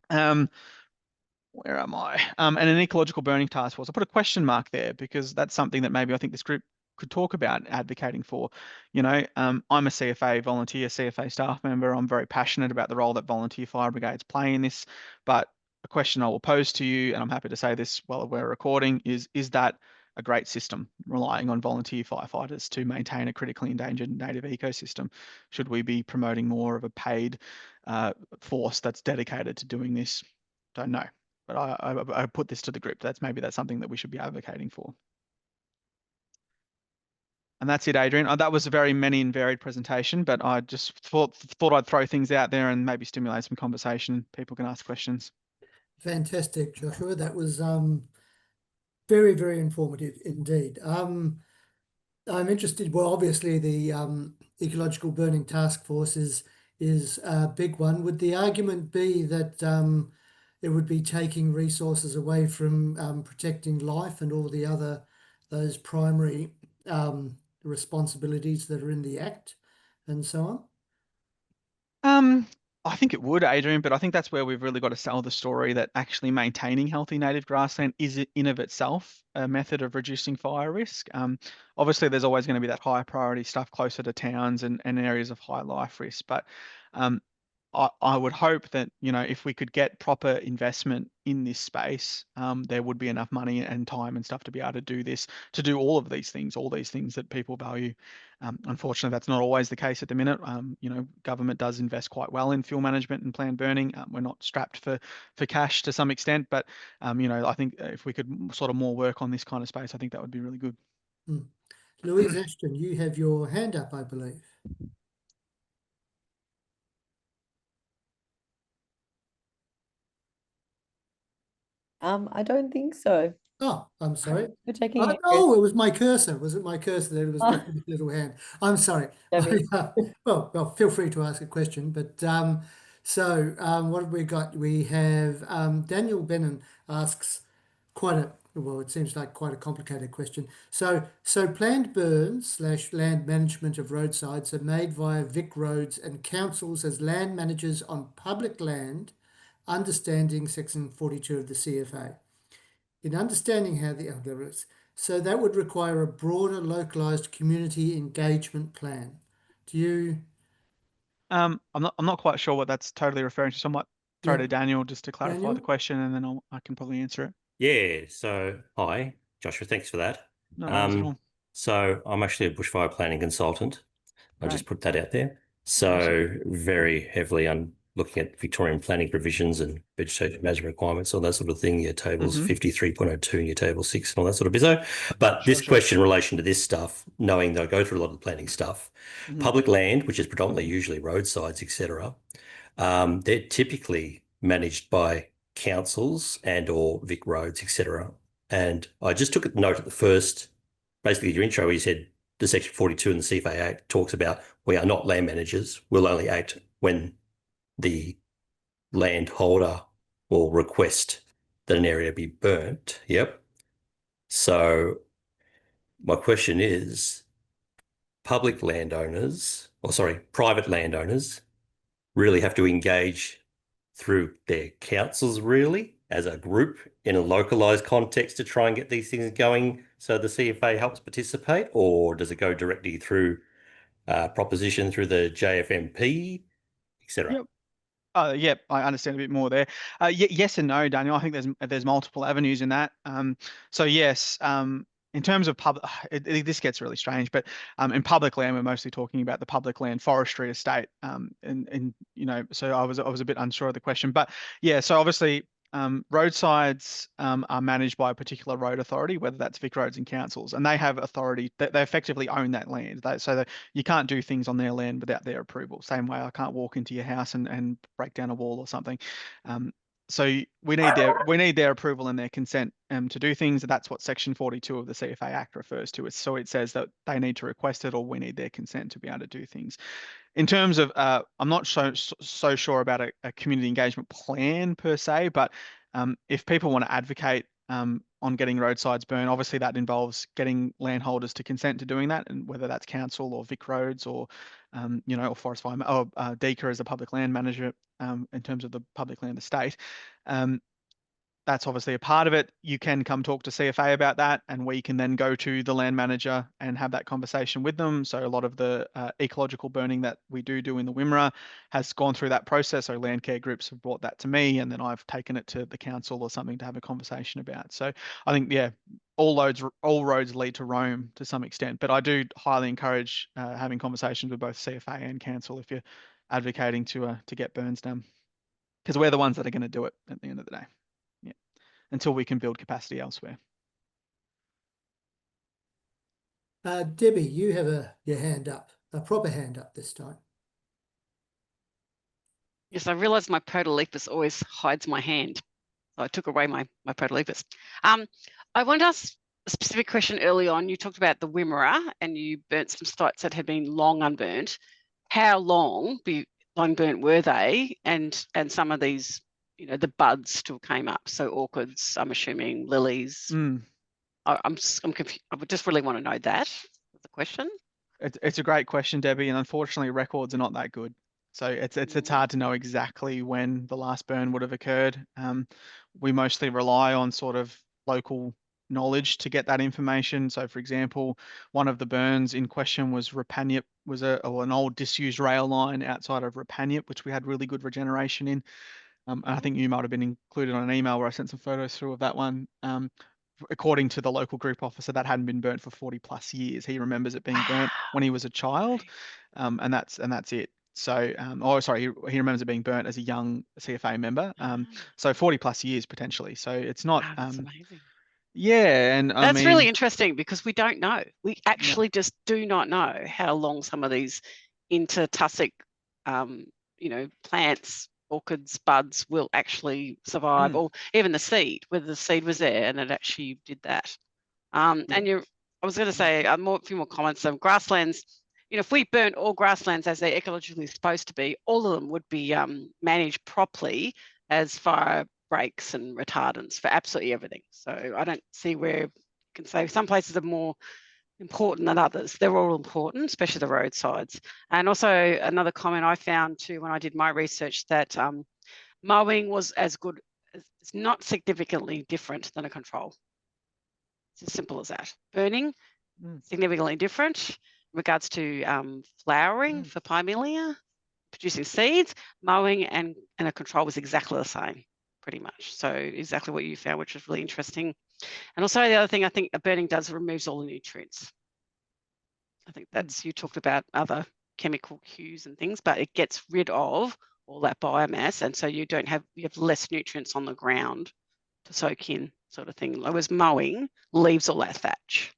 Speaker 2: Where am I? And an ecological burning task force. I put a question mark there because that's something that maybe I think this group could talk about advocating for. I'm a CFA volunteer, CFA staff member. I'm very passionate about the role that volunteer fire brigades play in this. But a question I will pose to you, and I'm happy to say this while we're recording, is that a great system, relying on volunteer firefighters to maintain a critically endangered native ecosystem? Should we be promoting more of a paid force that's dedicated to doing this? Don't know. But I put this to the group. That's something that we should be advocating for. And that's it, Adrian. That was a very many and varied presentation, but I just thought I'd throw things out there and maybe stimulate some conversation. People can ask questions.
Speaker 1: Fantastic, Joshua. That was very, very informative indeed. I'm interested. Well, obviously the ecological burning task force is a big one. Would the argument be that it would be taking resources away from protecting life and all those primary responsibilities that are in the Act and so
Speaker 2: on? I think it would, Adrian, but I think that's where we've really got to sell the story that actually maintaining healthy native grassland is in of itself a method of reducing fire risk. Obviously, there's always going to be that high priority stuff closer to towns and areas of high life risk, but I would hope that, if we could get proper investment in this space, there would be enough money and time and stuff to be able to do this, to do all these things that people value. Unfortunately, that's not always the case at the minute. Government does invest quite well in fuel management and planned burning. We're not strapped for cash to some extent, but I think if we could sort of more work on this kind of space, I think that would be really good.
Speaker 1: Louise Ashton, you have your hand up, I believe.
Speaker 3: I don't think so.
Speaker 1: Oh, I'm sorry.
Speaker 3: You're taking it.
Speaker 1: Oh, it was my cursor. Was it my cursor that it was left with a little hand? I'm sorry. Well, feel free to ask a question. But what have we got? We have Daniel Bennon asks it seems like quite a complicated question. So planned burns / land management of roadsides are made via Vic roads and councils as land managers on public land, understanding section 42 of the CFA. In understanding how there is, so that would require a broader localized community engagement plan. Do you?
Speaker 2: I'm not quite sure what that's totally referring to. So I might throw to Daniel just to clarify the question, and then I can probably answer it.
Speaker 4: Yeah. So hi, Joshua. Thanks for that.
Speaker 2: No worries at all.
Speaker 4: So I'm actually a bushfire planning consultant. I'll just put that out there. So
Speaker 2: Awesome.
Speaker 4: very heavily on looking at Victorian planning provisions and vegetation management requirements, all that sort of thing, your tables 53.02 and your table 6 and all that sort of bizzo. But this question in relation to this stuff, knowing that I go through a lot of planning stuff, public land, which is predominantly usually roadsides, etc., they're typically managed by councils and or Vic roads, etc. And I just took a note at the first, basically your intro where you said the section 42 in the CFA Act talks about we are not land managers. We'll only act when the landholder will request that an area be burnt. Yep. So my question is, private landowners really have to engage through their councils really as a group in a localized context to try and get these things going so the CFA helps participate, or does it go directly through proposition through the JFMP, etc.?
Speaker 2: Yep. Yep, I understand a bit more there. Yes and no, Daniel. I think there's multiple avenues in that. So yes, in terms of this gets really strange, but in public land, we're mostly talking about the public land forestry estate. So I was a bit unsure of the question, but yeah. So obviously, roadsides are managed by a particular road authority, whether that's Vic roads and councils, and they have authority. They effectively own that land. You can't do things on their land without their approval. Same way I can't walk into your house and break down a wall or something. So we need their approval and their consent to do things. That's what Section 42 of the CFA Act refers to. So it says that they need to request it, or we need their consent to be able to do things. In terms of, I'm not so sure about a community engagement plan per se, but if people want to advocate on getting roadsides burned, obviously that involves getting landholders to consent to doing that, and whether that's council or Vic roads or or forest fire or DECA as a public land manager in terms of the public land estate. That's obviously a part of it. You can come talk to CFA about that, and we can then go to the land manager and have that conversation with them. So a lot of the ecological burning that we do in the Wimmera has gone through that process. So land care groups have brought that to me, and then I've taken it to the council or something to have a conversation about. So I think, yeah, all roads lead to Rome to some extent, but I do highly encourage having conversations with both CFA and council if you're advocating to get burns done, because we're the ones that are going to do it at the end of the day. Yeah, until we can build capacity elsewhere.
Speaker 1: Debbie, you have your hand up, a proper hand up this time.
Speaker 5: Yes, I realised my protolepis always hides my hand. So I took away my protolepis. I want to ask a specific question early on. You talked about the Wimmera and you burnt some sites that had been long unburnt. How long unburnt were they? And some of these, the buds still came up. So orchids, I'm assuming, lilies. I'm confused. I would just really want to know that. The question.
Speaker 2: It's a great question, Debbie, and unfortunately records are not that good. So it's hard to know exactly when the last burn would have occurred. We mostly rely on sort of local knowledge to get that information. So, for example, one of the burns in question was Rapanyip, was an old disused rail line outside of Rapanyip, which we had really good regeneration in. And I think you might have been included on an email where I sent some photos through of that one. According to the local group officer, that hadn't been burnt for 40+ years. He remembers it being burnt when he was a child, and that's it. So, he remembers it being burnt as a young CFA member. So 40+ years potentially. So it's not.
Speaker 5: Wow, that's amazing.
Speaker 2: Yeah, and
Speaker 5: that's really interesting because we don't know. We actually just do not know how long some of these intertussock, plants, orchids, buds will actually survive, or even the seed, whether the seed was there and it actually did that. And I was going to say a few more comments. Grasslands, if we burnt all grasslands as they're ecologically supposed to be, all of them would be managed properly as fire breaks and retardants for absolutely everything. So I don't see where you can say some places are more important than others. They're all important, especially the roadsides. And also another comment I found too when I did my research, that mowing was as good, it's not significantly different than a control. It's as simple as that. Burning, significantly different. In regards to flowering for pimelia, producing seeds, mowing and a control was exactly the same, pretty much. So exactly what you found, which was really interesting. And also the other thing I think a burning does, removes all the nutrients. I think that's, you talked about other chemical cues and things, but it gets rid of all that biomass. And so you have less nutrients on the ground to soak in, sort of thing. Whereas mowing leaves all that thatch.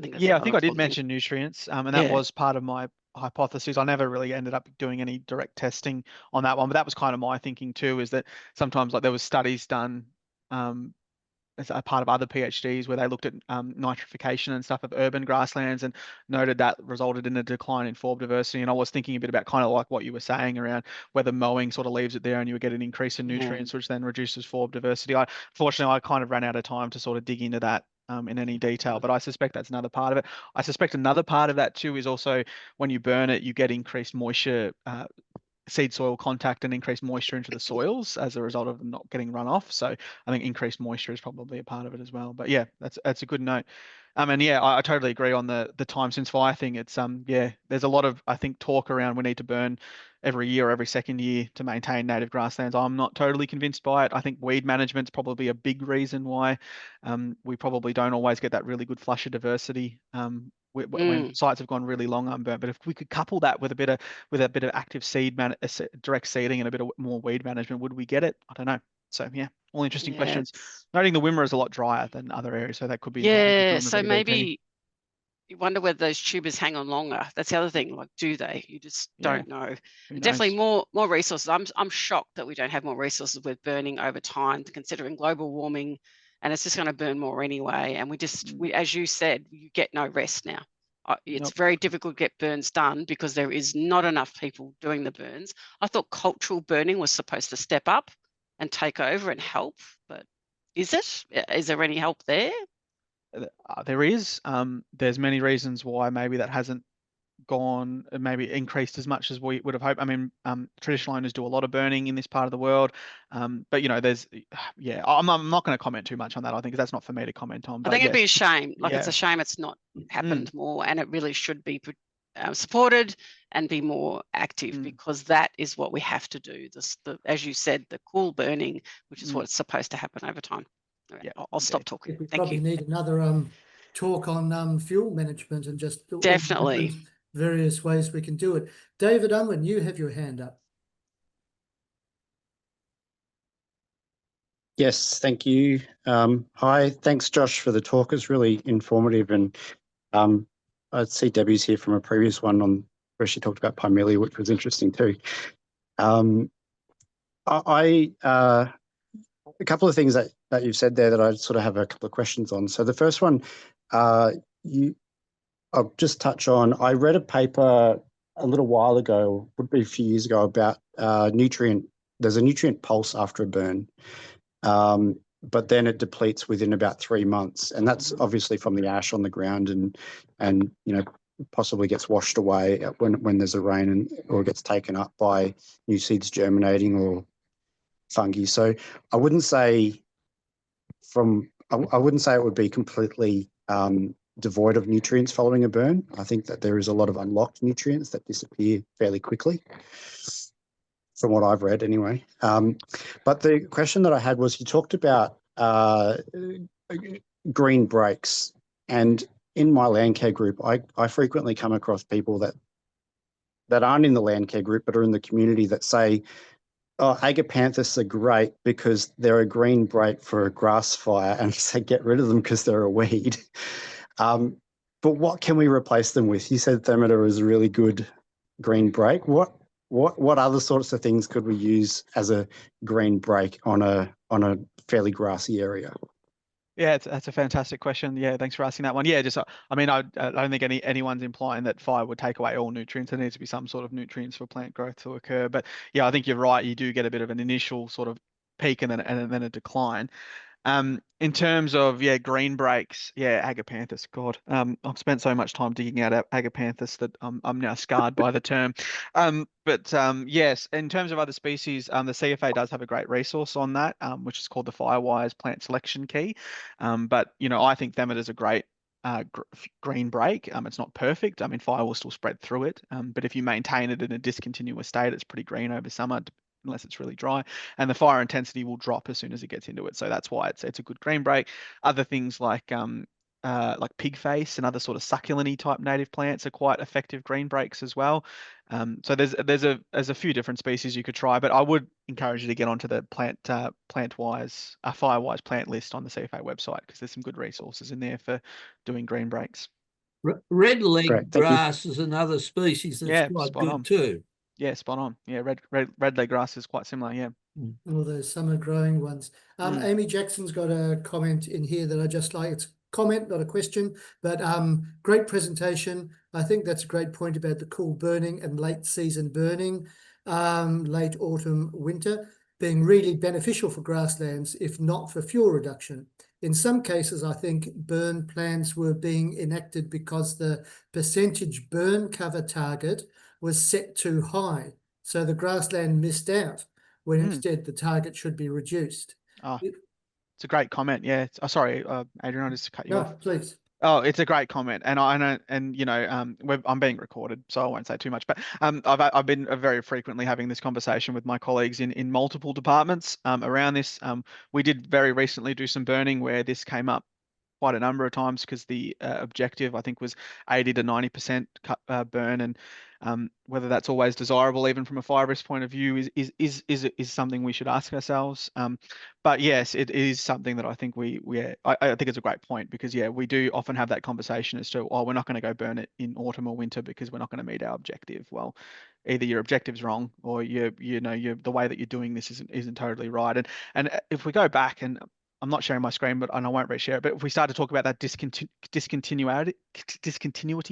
Speaker 5: I think
Speaker 2: I did mention nutrients, and that was part of my hypothesis. I never really ended up doing any direct testing on that one, but that was kind of my thinking too, is that sometimes there was studies done as a part of other PhDs where they looked at nitrification and stuff of urban grasslands and noted that resulted in a decline in forb diversity. And I was thinking a bit about kind of like what you were saying around whether mowing sort of leaves it there and you would get an increase in nutrients, which then reduces forb diversity. Fortunately, I kind of ran out of time to sort of dig into that in any detail, but I suspect that's another part of it. I suspect another part of that too is also when you burn it, you get increased moisture, seed soil contact, and increased moisture into the soils as a result of them not getting run off. So I think increased moisture is probably a part of it as well. But yeah, that's a good note. And yeah, I totally agree on the time since fire thing. It's there's a lot of, I think, talk around we need to burn every year or every second year to maintain native grasslands. I'm not totally convinced by it. I think weed management's probably a big reason why we probably don't always get that really good flush of diversity when sites have gone really long unburnt. But if we could couple that with a bit of active direct seeding and a bit of more weed management, would we get it? I don't know. So yeah, all interesting questions. Noting the Wimmera is a lot drier than other areas, so that could be
Speaker 5: so maybe you wonder whether those tubers hang on longer. That's the other thing. Like, do they? You just don't know. Definitely more resources. I'm shocked that we don't have more resources with burning over time, considering global warming, and it's just going to burn more anyway. And we, as you said, you get no rest now. It's very difficult to get burns done because there is not enough people doing the burns. I thought cultural burning was supposed to step up and take over and help, but is it? Is there any help there?
Speaker 2: There is. There's many reasons why maybe that hasn't gone, maybe increased as much as we would have hoped. I mean, traditional owners do a lot of burning in this part of the world, but there's, I'm not going to comment too much on that. I think that's not for me to comment on. But
Speaker 5: I think it'd be a shame. It's a shame it's not happened more, and it really should be supported and be more active, because that is what we have to do. As you said, the cool burning, which is what's supposed to happen over time. Right, I'll stop talking.
Speaker 1: We probably need another talk on fuel management and just
Speaker 5: definitely
Speaker 1: various ways we can do it. David Unwin, you have your hand up.
Speaker 6: Yes, thank you. Hi, thanks Josh for the talk. It's really informative, and I see Debbie's here from a previous one on where she talked about pimelia, which was interesting too. A couple of things that you've said there that I sort of have a couple of questions on. So the first one, I'll just touch on, I read a paper a little while ago, would be a few years ago, about there's a nutrient pulse after a burn, but then it depletes within about 3 months. And that's obviously from the ash on the ground and possibly gets washed away when there's a rain or gets taken up by new seeds germinating or fungi. So I wouldn't say from I wouldn't say it would be completely devoid of nutrients following a burn. I think that there is a lot of unlocked nutrients that disappear fairly quickly, from what I've read anyway. But the question that I had was, you talked about green breaks, and in my land care group, I frequently come across people that aren't in the land care group but are in the community that say, oh, agapanthus are great because they're a green break for a grass fire, and say get rid of them because they're a weed. But what can we replace them with? You said Thermida is a really good green break. What other sorts of things could we use as a green break on a fairly grassy area?
Speaker 2: Yeah, that's a fantastic question. Yeah, thanks for asking that one. Yeah, just I mean, I don't think anyone's implying that fire would take away all nutrients. There needs to be some sort of nutrients for plant growth to occur. But yeah, I think you're right. You do get a bit of an initial sort of peak and then a decline. In terms of green breaks, agapanthus. God, I've spent so much time digging out agapanthus that I'm now scarred by the term. But yes, in terms of other species, the CFA does have a great resource on that, which is called the Firewise Plant Selection Key. But I think Thermida is a great green break. It's not perfect. I mean, fire will still spread through it, but if you maintain it in a discontinuous state, it's pretty green over summer, unless it's really dry, and the fire intensity will drop as soon as it gets into it. So that's why it's a good green break. Other things like pig face and other sort of succulent type native plants are quite effective green breaks as well. So there's a few different species you could try, but I would encourage you to get onto the Firewise plant list on the CFA website, because there's some good resources in there for doing green breaks.
Speaker 7: Red leg grass is another species that's quite
Speaker 2: spot
Speaker 7: good
Speaker 2: on.
Speaker 7: too.
Speaker 2: Yeah, spot on. Yeah, red leg grass is quite similar. Yeah.
Speaker 1: All those summer growing ones. Amy Jackson's got a comment in here that I just like. It's a comment, not a question, but great presentation. I think that's a great point about the cool burning and late season burning, late autumn, winter, being really beneficial for grasslands, if not for fuel reduction. In some cases, I think burn plans were being enacted because the percentage burn cover target was set too high. So the grassland missed out, when instead the target should be reduced.
Speaker 2: It's a great comment. Yeah. Sorry, Adrian, I just cut you off.
Speaker 1: No, please.
Speaker 2: Oh, it's a great comment, and I'm being recorded, so I won't say too much. But I've been very frequently having this conversation with my colleagues in multiple departments around this. We did very recently do some burning where this came up quite a number of times, because the objective, I think, was 80 to 90% burn, and whether that's always desirable, even from a fire risk point of view, is something we should ask ourselves. But yes, it is something that I think I think it's a great point, because we do often have that conversation as to, we're not going to go burn it in autumn or winter because we're not going to meet our objective. Well, either your objective's wrong, or the way that you're doing this isn't totally right. And if we go back, and I'm not sharing my screen, and I won't reshare it, but if we start to talk about that discontinuity,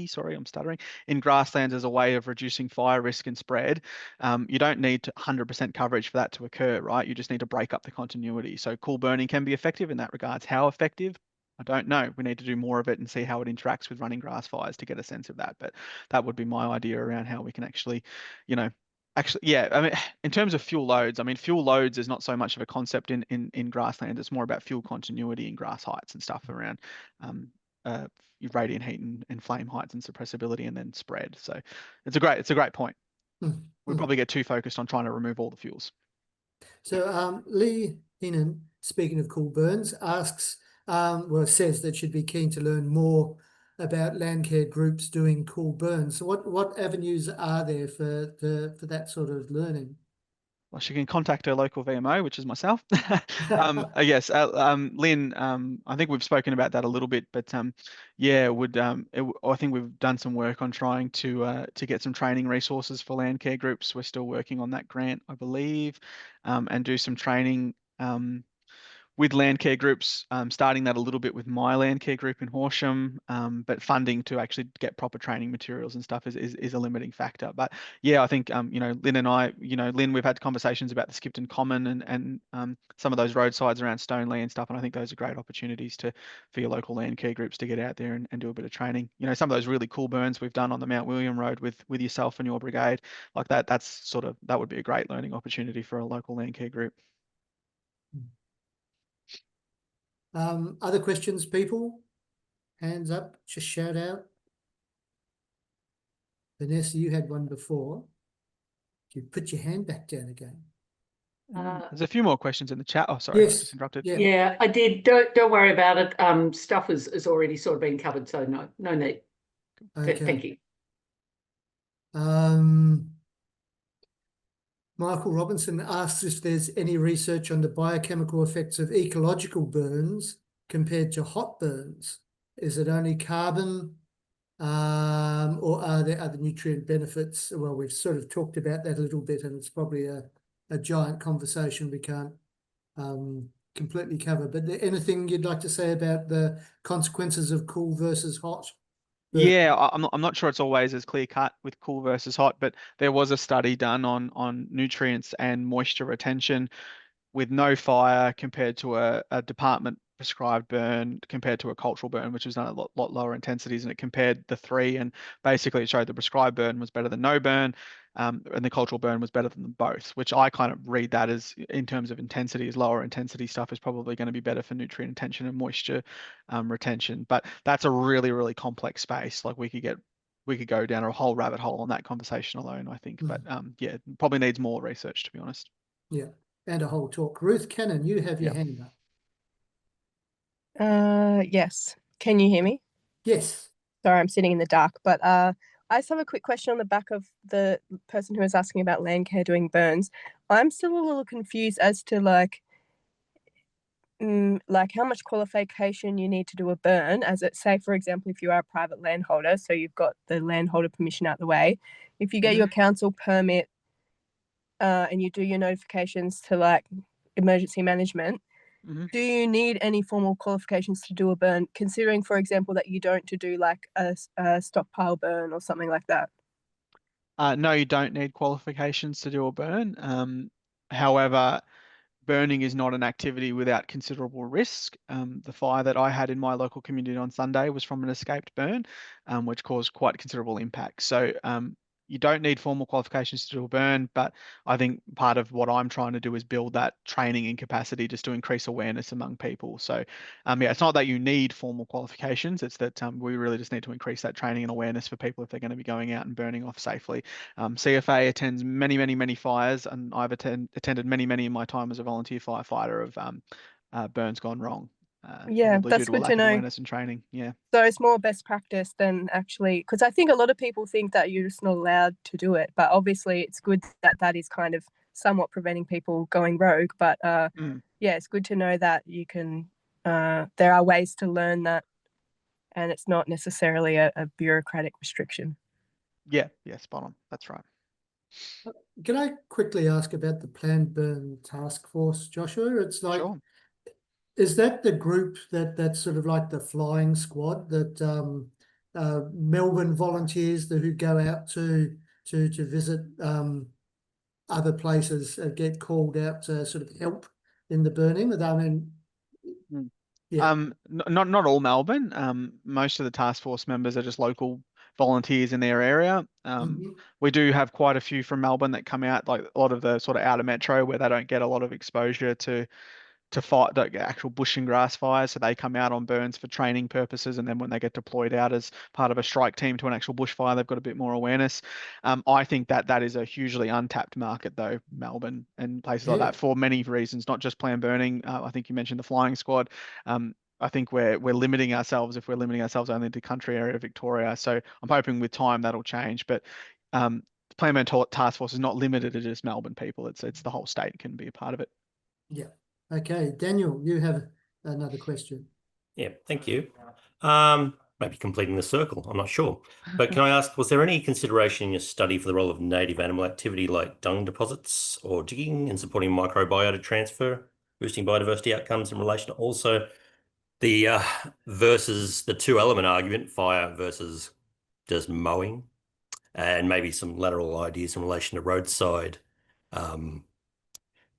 Speaker 2: sorry, I'm stuttering, in grasslands as a way of reducing fire risk and spread, you don't need 100% coverage for that to occur, right? You just need to break up the continuity. So cool burning can be effective in that regards. How effective? I don't know. We need to do more of it and see how it interacts with running grass fires to get a sense of that. But that would be my idea around how we can actually, I mean, in terms of fuel loads, fuel loads is not so much of a concept in grassland. It's more about fuel continuity in grass heights and stuff around radiant heat and flame heights and suppressibility, and then spread. So it's a great point. We probably get too focused on trying to remove all the fuels.
Speaker 1: So Lee Heenan, speaking of cool burns, asks, says that she'd be keen to learn more about land care groups doing cool burns. So what avenues are there for that sort of learning?
Speaker 2: Well, she can contact her local VMO, which is myself. Yes, Lynn. I think we've spoken about that a little bit, but I think we've done some work on trying to get some training resources for land care groups. We're still working on that grant, I believe, and do some training with land care groups, starting that a little bit with my land care group in Horsham, but funding to actually get proper training materials and stuff is a limiting factor. But yeah, I think Lynn and I, Lynn, we've had conversations about the Skipton Common and some of those roadsides around Stoneleigh and stuff, and I think those are great opportunities for your local land care groups to get out there and do a bit of training. Some of those really cool burns we've done on the Mount William Road with yourself and your brigade, like that. That would be a great learning opportunity for a local land care group.
Speaker 1: Other questions, people? Hands up, just shout out. Vanessa, you had one before. You put your hand back down again.
Speaker 2: There's a few more questions in the chat. Oh, sorry, I
Speaker 1: Yes.
Speaker 2: just interrupted.
Speaker 8: Yeah, I did. Don't worry about it. Stuff is already sort of been covered, so no need.
Speaker 1: Okay.
Speaker 8: Thank you.
Speaker 1: Michael Robinson asks if there's any research on the biochemical effects of ecological burns compared to hot burns. Is it only carbon, or are there other nutrient benefits? Well, we've sort of talked about that a little bit, and it's probably a giant conversation we can't completely cover. But anything you'd like to say about the consequences of cool versus hot?
Speaker 2: Yeah, I'm not sure it's always as clear cut with cool versus hot, but there was a study done on nutrients and moisture retention with no fire compared to a department prescribed burn compared to a cultural burn, which was done at a lot lower intensities, and it compared the three, and basically it showed the prescribed burn was better than no burn, and the cultural burn was better than them both, which I kind of read that as, in terms of intensity, as lower intensity stuff is probably going to be better for nutrient retention and moisture retention. But that's a really, really complex space. Like we could go down a whole rabbit hole on that conversation alone, I think. But yeah, probably needs more research, to be honest.
Speaker 1: Yeah, and a whole talk. Ruth Cannon, you have your hand up.
Speaker 9: Yes. Can you hear me?
Speaker 1: Yes.
Speaker 9: Sorry, I'm sitting in the dark, but I just have a quick question on the back of the person who was asking about land care doing burns. I'm still a little confused as to like how much qualification you need to do a burn, as it say, for example, if you are a private landholder, so you've got the landholder permission out the way. If you get your council permit and you do your notifications to like emergency management, do you need any formal qualifications to do a burn, considering, for example, that you don't to do like a stockpile burn or something like that?
Speaker 2: No, you don't need qualifications to do a burn. However, burning is not an activity without considerable risk. The fire that I had in my local community on Sunday was from an escaped burn, which caused quite considerable impact. So you don't need formal qualifications to do a burn, but I think part of what I'm trying to do is build that training and capacity just to increase awareness among people. So yeah, it's not that you need formal qualifications, it's that we really just need to increase that training and awareness for people if they're going to be going out and burning off safely. CFA attends many fires, and I've attended many in my time as a volunteer firefighter of burns gone wrong.
Speaker 9: Yeah,
Speaker 2: that's
Speaker 9: due to a lack of
Speaker 2: awareness and training. Yeah.
Speaker 9: So it's more best practice than actually, because I think a lot of people think that you're just not allowed to do it, but obviously it's good that that is kind of somewhat preventing people going rogue. But yeah, it's good to know that you can. There are ways to learn that, and it's not necessarily a bureaucratic restriction.
Speaker 2: Yeah, spot on. That's right.
Speaker 1: Can I quickly ask about the planned burn task force, Joshua? It's like,
Speaker 2: sure.
Speaker 1: Is that the group that's sort of like the flying squad that Melbourne volunteers who go out to visit other places get called out to sort of help in the burning? I mean, yeah.
Speaker 2: Not all Melbourne. Most of the task force members are just local volunteers in their area. We do have quite a few from Melbourne that come out, like a lot of the sort of outer metro where they don't get a lot of exposure to fight the actual bush and grass fires, so they come out on burns for training purposes, and then when they get deployed out as part of a strike team to an actual bushfire, they've got a bit more awareness. I think that is a hugely untapped market, though, Melbourne and places like that, for many reasons, not just planned burning. I think you mentioned the flying squad. I think we're limiting ourselves if we're limiting ourselves only to country area of Victoria. So I'm hoping with time that'll change, but Planned Burn Task Force is not limited to just Melbourne people. It's the whole state can be a part of it.
Speaker 1: Yeah. Okay, Daniel, you have another question.
Speaker 4: Yeah, thank you. Maybe completing the circle, I'm not sure. But can I ask, was there any consideration in your study for the role of native animal activity like dung deposits or digging in supporting microbiota transfer, boosting biodiversity outcomes in relation to also the versus the two element argument, fire versus just mowing, and maybe some lateral ideas in relation to roadside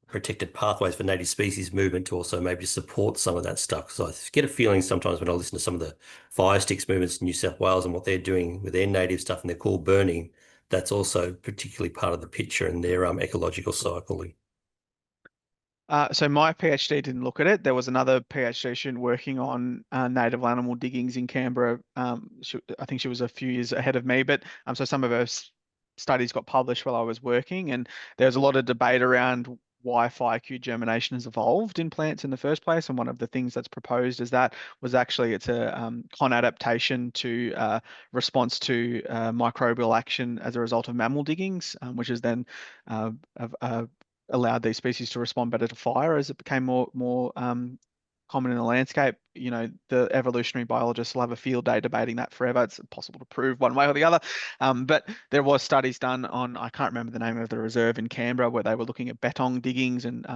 Speaker 4: protected pathways for native species movement to also maybe support some of that stuff. So I get a feeling sometimes when I listen to some of the fire sticks movements in New South Wales and what they're doing with their native stuff and their cool burning, that's also particularly part of the picture in their ecological cycle.
Speaker 2: So my PhD didn't look at it. There was another PhD student working on native animal diggings in Canberra. I think she was a few years ahead of me, but so some of her studies got published while I was working, and there's a lot of debate around why fire cue germination has evolved in plants in the first place. And one of the things that's proposed is that was actually it's a con adaptation to response to microbial action as a result of mammal diggings, which is then allowed these species to respond better to fire as it became more common in the landscape. You know, the evolutionary biologists will have a field day debating that forever. It's impossible to prove one way or the other. But there was studies done on, I can't remember the name of the reserve in Canberra, where they were looking at betong diggings, and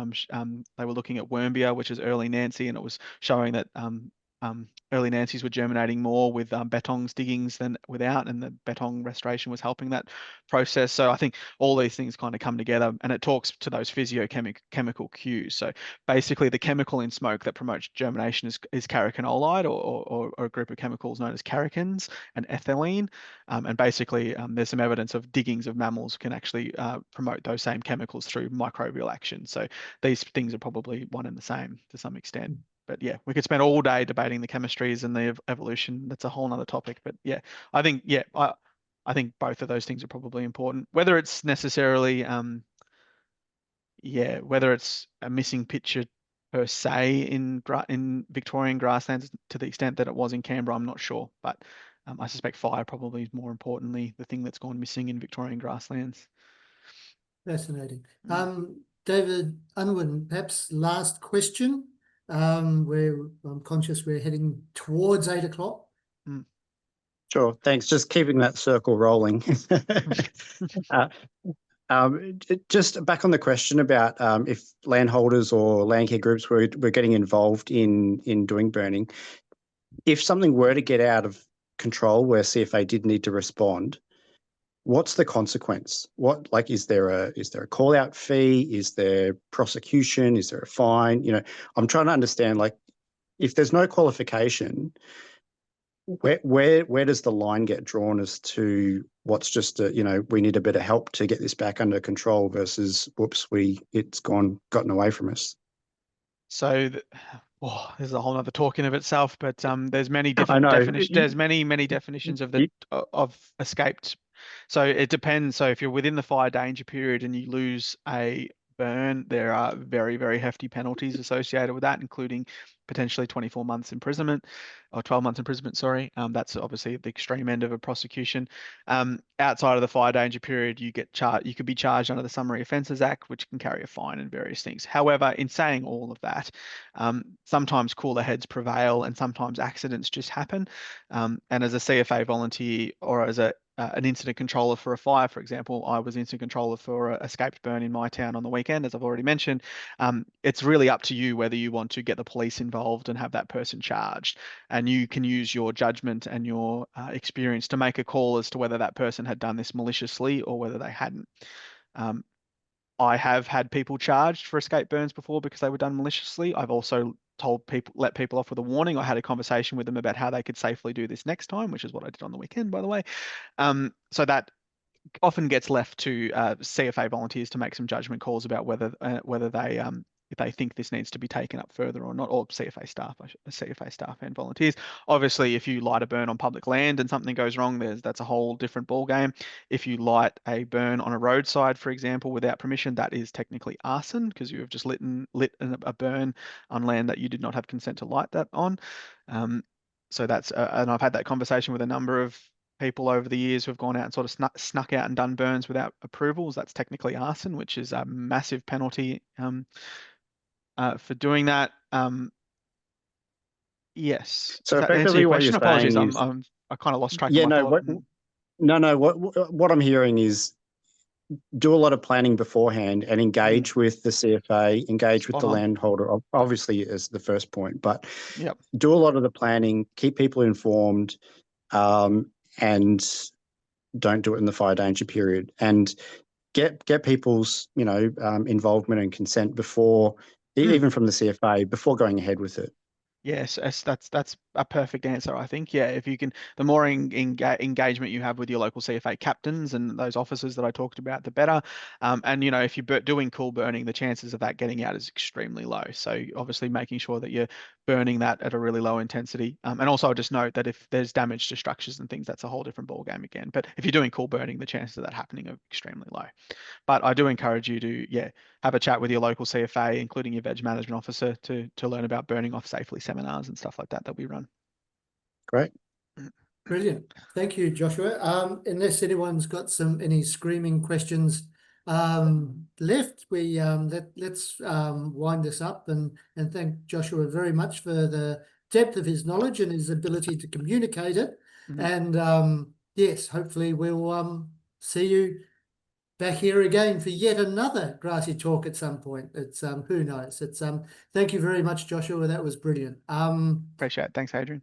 Speaker 2: they were looking at Wormbia, which is early Nancy, and it was showing that early Nancy's were germinating more with betongs diggings than without, and the betong restoration was helping that process. So I think all these things kind of come together, and it talks to those physiochemical cues. So basically the chemical in smoke that promotes germination is carotenoid, or a group of chemicals known as carotenoids and ethylene. And basically there's some evidence of diggings of mammals can actually promote those same chemicals through microbial action. So these things are probably one and the same to some extent. But yeah, we could spend all day debating the chemistries and the evolution. That's a whole nother topic. But yeah, I think both of those things are probably important. Whether it's necessarily, whether it's a missing picture per se in Victorian grasslands to the extent that it was in Canberra, I'm not sure. But I suspect fire probably is more importantly the thing that's gone missing in Victorian grasslands.
Speaker 1: Fascinating. David Unwin, perhaps last question. Where I'm conscious we're heading towards 8 o'clock.
Speaker 6: Sure, thanks. Just keeping that circle rolling. Just back on the question about if landholders or landcare groups were getting involved in doing burning, if something were to get out of control where CFA did need to respond, what's the consequence? Is there a call out fee? Is there prosecution? Is there a fine? You know, I'm trying to understand, like, if there's no qualification, where does the line get drawn as to what's just we need a bit of help to get this back under control versus whoops, it's gotten away from us?
Speaker 2: So there's a whole other talk in of itself, but there's many different definitions. There's many definitions of escaped. So it depends. So if you're within the fire danger period and you lose a burn, there are very, very hefty penalties associated with that, including potentially 24 months imprisonment or 12 months imprisonment, sorry. That's obviously the extreme end of a prosecution. Outside of the fire danger period, you could be charged under the Summary Offences Act, which can carry a fine and various things. However, in saying all of that, sometimes cooler heads prevail and sometimes accidents just happen. And as a CFA volunteer or as an incident controller for a fire, for example, I was incident controller for an escaped burn in my town on the weekend, as I've already mentioned. It's really up to you whether you want to get the police involved and have that person charged. And you can use your judgment and your experience to make a call as to whether that person had done this maliciously or whether they hadn't. I have had people charged for escape burns before because they were done maliciously. I've also let people off with a warning. I had a conversation with them about how they could safely do this next time, which is what I did on the weekend, by the way. So that often gets left to CFA volunteers to make some judgment calls about whether they if they think this needs to be taken up further or not, or CFA staff and volunteers. Obviously, if you light a burn on public land and something goes wrong, that's a whole different ballgame. If you light a burn on a roadside, for example, without permission, that is technically arson because you have just lit a burn on land that you did not have consent to light that on. So that's, and I've had that conversation with a number of people over the years who have gone out and sort of snuck out and done burns without approvals. That's technically arson, which is a massive penalty for doing that. Yes.
Speaker 6: So
Speaker 2: does that answer your question? Apologies, I kind of lost track of my thought.
Speaker 6: What I'm hearing is do a lot of planning beforehand and engage with the CFA, engage with the landholder, obviously as the first point, but do a lot of the planning, keep people informed, and don't do it in the fire danger period, and get people's involvement and consent before, even from the CFA, before going ahead with it.
Speaker 2: Yes, that's a perfect answer, I think. Yeah, if you can, the more engagement you have with your local CFA captains and those officers that I talked about, the better. And, you know, if you're doing cool burning, the chances of that getting out is extremely low. So obviously making sure that you're burning that at a really low intensity. And also I'll just note that if there's damage to structures and things, that's a whole different ballgame again. But if you're doing cool burning, the chances of that happening are extremely low. But I do encourage you to, yeah, have a chat with your local CFA, including your Veg Management Officer, to learn about burning off safely seminars and stuff like that we run.
Speaker 6: Great.
Speaker 1: Brilliant. Thank you, Joshua. Unless anyone's got any screaming questions left, let's wind this up and thank Joshua very much for the depth of his knowledge and his ability to communicate it. And yes, hopefully we'll see you back here again for yet another Grassy Talk at some point. It's who knows. It's thank you very much, Joshua. That was brilliant.
Speaker 2: Appreciate it. Thanks, Adrian.